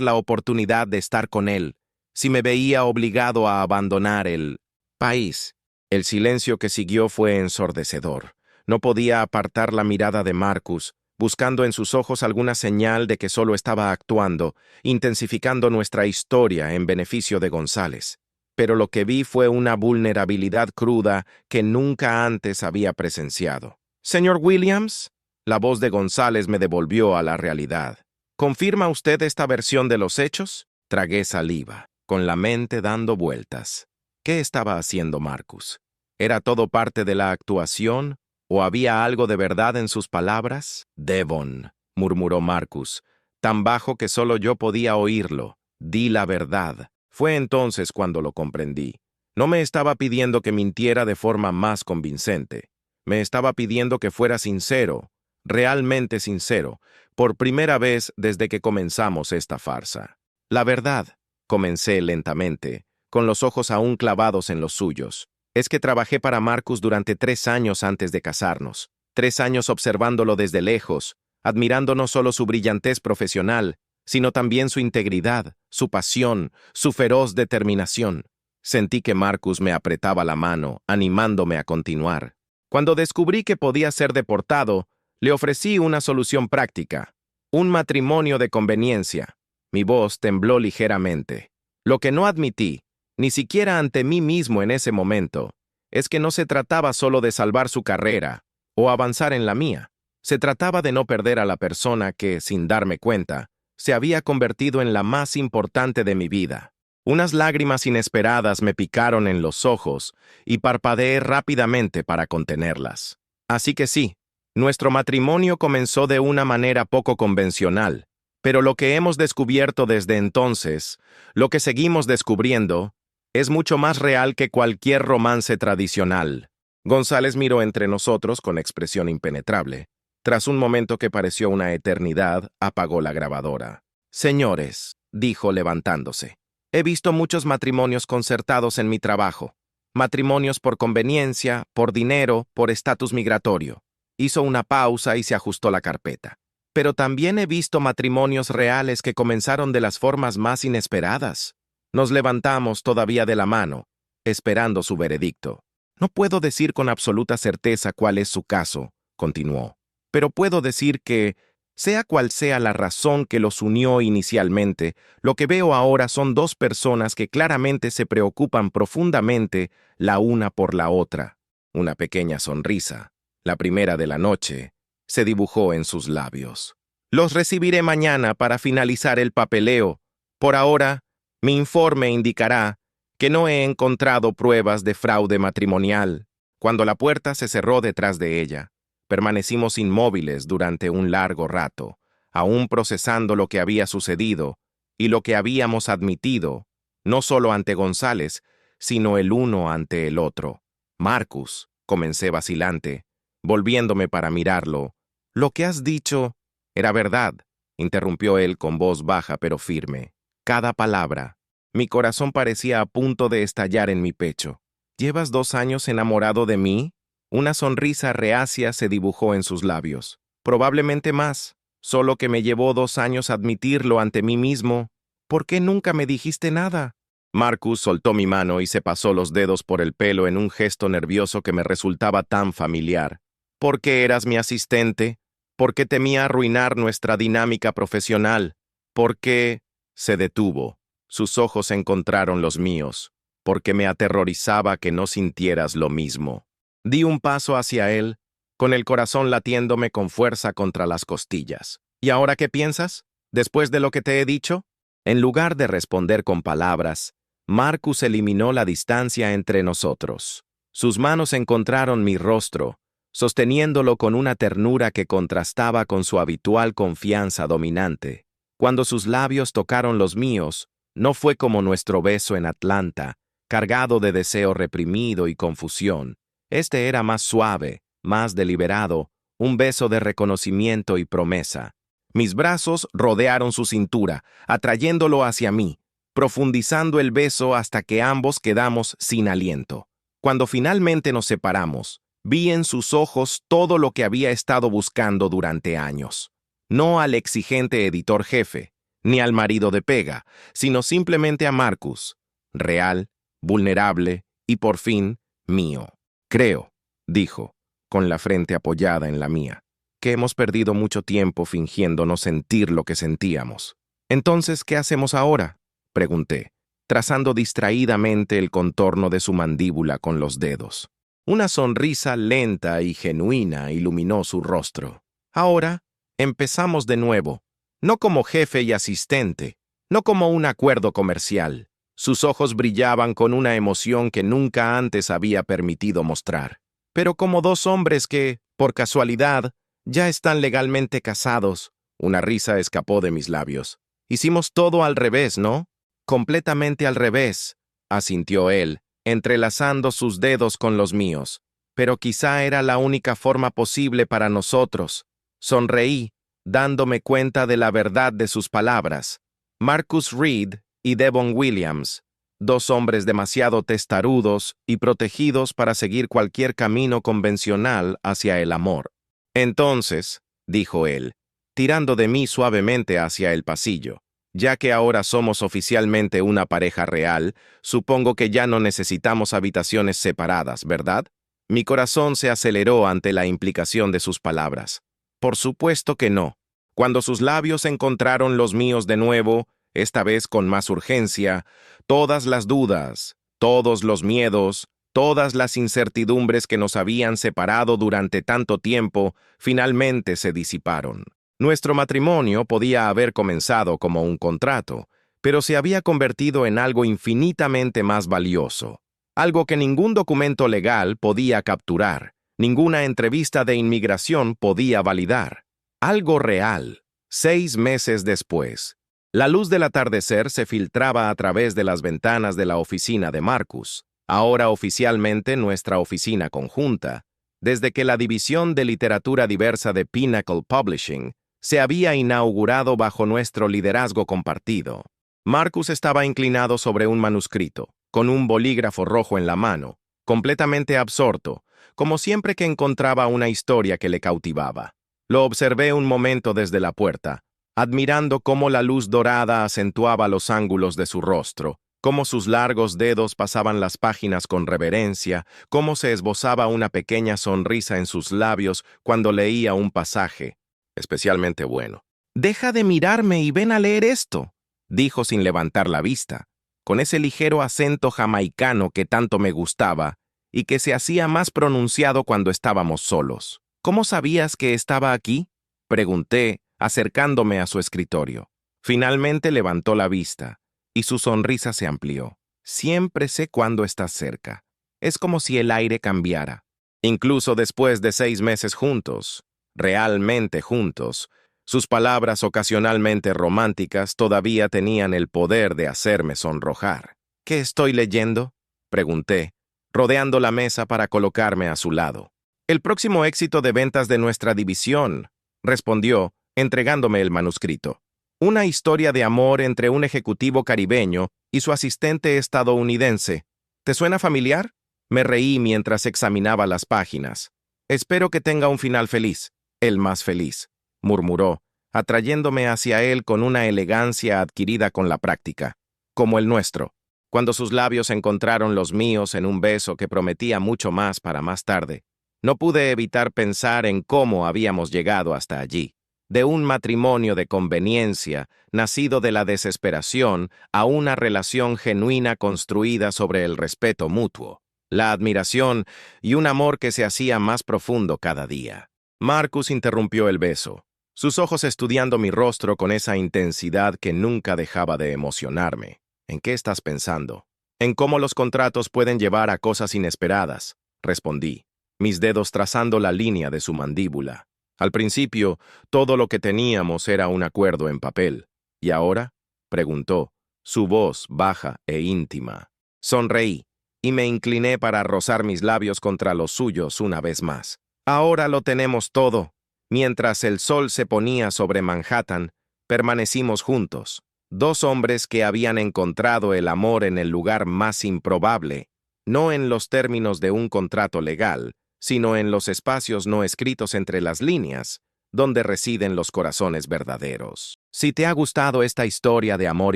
la oportunidad de estar con él, si me veía obligado a abandonar el país. El silencio que siguió fue ensordecedor. No podía apartar la mirada de Marcus, buscando en sus ojos alguna señal de que solo estaba actuando, intensificando nuestra historia en beneficio de González. Pero lo que vi fue una vulnerabilidad cruda que nunca antes había presenciado. «Señor Williams», la voz de González me devolvió a la realidad. «¿Confirma usted esta versión de los hechos?» Tragué saliva, con la mente dando vueltas. ¿Qué estaba haciendo Marcus? ¿Era todo parte de la actuación? ¿O había algo de verdad en sus palabras? «Devon», murmuró Marcus, tan bajo que solo yo podía oírlo. «Di la verdad». Fue entonces cuando lo comprendí. No me estaba pidiendo que mintiera de forma más convincente. Me estaba pidiendo que fuera sincero, realmente sincero, por primera vez desde que comenzamos esta farsa. «La verdad», comencé lentamente, con los ojos aún clavados en los suyos, «es que trabajé para Marcus durante 3 años antes de casarnos. 3 años observándolo desde lejos, admirando no solo su brillantez profesional, sino también su integridad, su pasión, su feroz determinación. Sentí que Marcus me apretaba la mano, animándome a continuar. Cuando descubrí que podía ser deportado, le ofrecí una solución práctica, un matrimonio de conveniencia. Mi voz tembló ligeramente. Lo que no admití, ni siquiera ante mí mismo en ese momento, es que no se trataba solo de salvar su carrera o avanzar en la mía. Se trataba de no perder a la persona que, sin darme cuenta, se había convertido en la más importante de mi vida. Unas lágrimas inesperadas me picaron en los ojos y parpadeé rápidamente para contenerlas. Así que sí, nuestro matrimonio comenzó de una manera poco convencional, pero lo que hemos descubierto desde entonces, lo que seguimos descubriendo, es mucho más real que cualquier romance tradicional. González miró entre nosotros con expresión impenetrable. Tras un momento que pareció una eternidad, apagó la grabadora. «Señores», dijo levantándose, «he visto muchos matrimonios concertados en mi trabajo. Matrimonios por conveniencia, por dinero, por estatus migratorio». Hizo una pausa y se ajustó la carpeta. «Pero también he visto matrimonios reales que comenzaron de las formas más inesperadas». Nos levantamos todavía de la mano, esperando su veredicto. «No puedo decir con absoluta certeza cuál es su caso», continuó. «Pero puedo decir que, sea cual sea la razón que los unió inicialmente, lo que veo ahora son 2 personas que claramente se preocupan profundamente la una por la otra». Una pequeña sonrisa, la primera de la noche, se dibujó en sus labios. «Los recibiré mañana para finalizar el papeleo. Por ahora, mi informe indicará que no he encontrado pruebas de fraude matrimonial». Cuando la puerta se cerró detrás de ella, permanecimos inmóviles durante un largo rato, aún procesando lo que había sucedido y lo que habíamos admitido, no solo ante González, sino el uno ante el otro. «Marcus», comencé vacilante, volviéndome para mirarlo. «Lo que has dicho era verdad», interrumpió él con voz baja pero firme. «Cada palabra». Mi corazón parecía a punto de estallar en mi pecho. «¿Llevas 2 años enamorado de mí?» Una sonrisa reacia se dibujó en sus labios. «Probablemente más, solo que me llevó 2 años admitirlo ante mí mismo. ¿Por qué nunca me dijiste nada?» Marcus soltó mi mano y se pasó los dedos por el pelo en un gesto nervioso que me resultaba tan familiar. «¿Por qué eras mi asistente? ¿Por qué temía arruinar nuestra dinámica profesional? ¿Por qué...?» Se detuvo. Sus ojos encontraron los míos. «Porque me aterrorizaba que no sintieras lo mismo». Di un paso hacia él, con el corazón latiéndome con fuerza contra las costillas. «¿Y ahora qué piensas? ¿Después de lo que te he dicho?» En lugar de responder con palabras, Marcus eliminó la distancia entre nosotros. Sus manos encontraron mi rostro, sosteniéndolo con una ternura que contrastaba con su habitual confianza dominante. Cuando sus labios tocaron los míos, no fue como nuestro beso en Atlanta, cargado de deseo reprimido y confusión. Este era más suave, más deliberado, un beso de reconocimiento y promesa. Mis brazos rodearon su cintura, atrayéndolo hacia mí, profundizando el beso hasta que ambos quedamos sin aliento. Cuando finalmente nos separamos, vi en sus ojos todo lo que había estado buscando durante años. No al exigente editor jefe, ni al marido de pega, sino simplemente a Marcus, real, vulnerable y por fin mío. «Creo», dijo, con la frente apoyada en la mía, que hemos perdido mucho tiempo fingiendo no sentir lo que sentíamos. «Entonces, ¿qué hacemos ahora?», pregunté, trazando distraídamente el contorno de su mandíbula con los dedos. Una sonrisa lenta y genuina iluminó su rostro. «Ahora, empezamos de nuevo, no como jefe y asistente, no como un acuerdo comercial». Sus ojos brillaban con una emoción que nunca antes había permitido mostrar. «Pero como dos hombres que, por casualidad, ya están legalmente casados». Una risa escapó de mis labios. «Hicimos todo al revés, ¿no?». «Completamente al revés», asintió él, entrelazando sus dedos con los míos. «Pero quizá era la única forma posible para nosotros». Sonreí, dándome cuenta de la verdad de sus palabras. Marcus Reed y Devon Williams, dos hombres demasiado testarudos y protegidos para seguir cualquier camino convencional hacia el amor. «Entonces», dijo él, tirando de mí suavemente hacia el pasillo, «ya que ahora somos oficialmente una pareja real, supongo que ya no necesitamos habitaciones separadas, ¿verdad?». Mi corazón se aceleró ante la implicación de sus palabras. Por supuesto que no. Cuando sus labios encontraron los míos de nuevo, esta vez con más urgencia, todas las dudas, todos los miedos, todas las incertidumbres que nos habían separado durante tanto tiempo, finalmente se disiparon. Nuestro matrimonio podía haber comenzado como un contrato, pero se había convertido en algo infinitamente más valioso, algo que ningún documento legal podía capturar, ninguna entrevista de inmigración podía validar, algo real. 6 meses después, la luz del atardecer se filtraba a través de las ventanas de la oficina de Marcus, ahora oficialmente nuestra oficina conjunta, desde que la división de literatura diversa de Pinnacle Publishing se había inaugurado bajo nuestro liderazgo compartido. Marcus estaba inclinado sobre un manuscrito, con un bolígrafo rojo en la mano, completamente absorto, como siempre que encontraba una historia que le cautivaba. Lo observé un momento desde la puerta, admirando cómo la luz dorada acentuaba los ángulos de su rostro, cómo sus largos dedos pasaban las páginas con reverencia, cómo se esbozaba una pequeña sonrisa en sus labios cuando leía un pasaje, especialmente bueno. «Deja de mirarme y ven a leer esto», dijo sin levantar la vista, con ese ligero acento jamaicano que tanto me gustaba y que se hacía más pronunciado cuando estábamos solos. «¿Cómo sabías que estaba aquí?», pregunté, acercándome a su escritorio. Finalmente levantó la vista, y su sonrisa se amplió. «Siempre sé cuándo estás cerca. Es como si el aire cambiara. Incluso después de 6 meses juntos, realmente juntos, sus palabras ocasionalmente románticas todavía tenían el poder de hacerme sonrojar». «¿Qué estoy leyendo?», pregunté, rodeando la mesa para colocarme a su lado. «El próximo éxito de ventas de nuestra división», respondió, entregándome el manuscrito. «Una historia de amor entre un ejecutivo caribeño y su asistente estadounidense. ¿Te suena familiar?». Me reí mientras examinaba las páginas. «Espero que tenga un final feliz, el más feliz», murmuró, atrayéndome hacia él con una elegancia adquirida con la práctica, como el nuestro. Cuando sus labios encontraron los míos en un beso que prometía mucho más para más tarde, no pude evitar pensar en cómo habíamos llegado hasta allí. De un matrimonio de conveniencia, nacido de la desesperación, a una relación genuina construida sobre el respeto mutuo, la admiración y un amor que se hacía más profundo cada día. Marcus interrumpió el beso, sus ojos estudiando mi rostro con esa intensidad que nunca dejaba de emocionarme. «¿En qué estás pensando?». «En cómo los contratos pueden llevar a cosas inesperadas», respondí, mis dedos trazando la línea de su mandíbula. «Al principio, todo lo que teníamos era un acuerdo en papel. ¿Y ahora?», preguntó, su voz baja e íntima. Sonreí, y me incliné para rozar mis labios contra los suyos una vez más. «Ahora lo tenemos todo». Mientras el sol se ponía sobre Manhattan, permanecimos juntos, dos hombres que habían encontrado el amor en el lugar más improbable, no en los términos de un contrato legal, sino en los espacios no escritos entre las líneas, donde residen los corazones verdaderos. Si te ha gustado esta historia de amor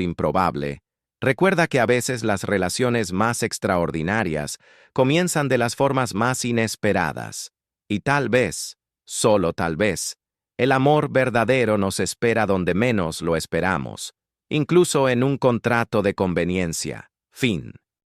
improbable, recuerda que a veces las relaciones más extraordinarias comienzan de las formas más inesperadas. Y tal vez, solo tal vez, el amor verdadero nos espera donde menos lo esperamos, incluso en un contrato de conveniencia. Fin.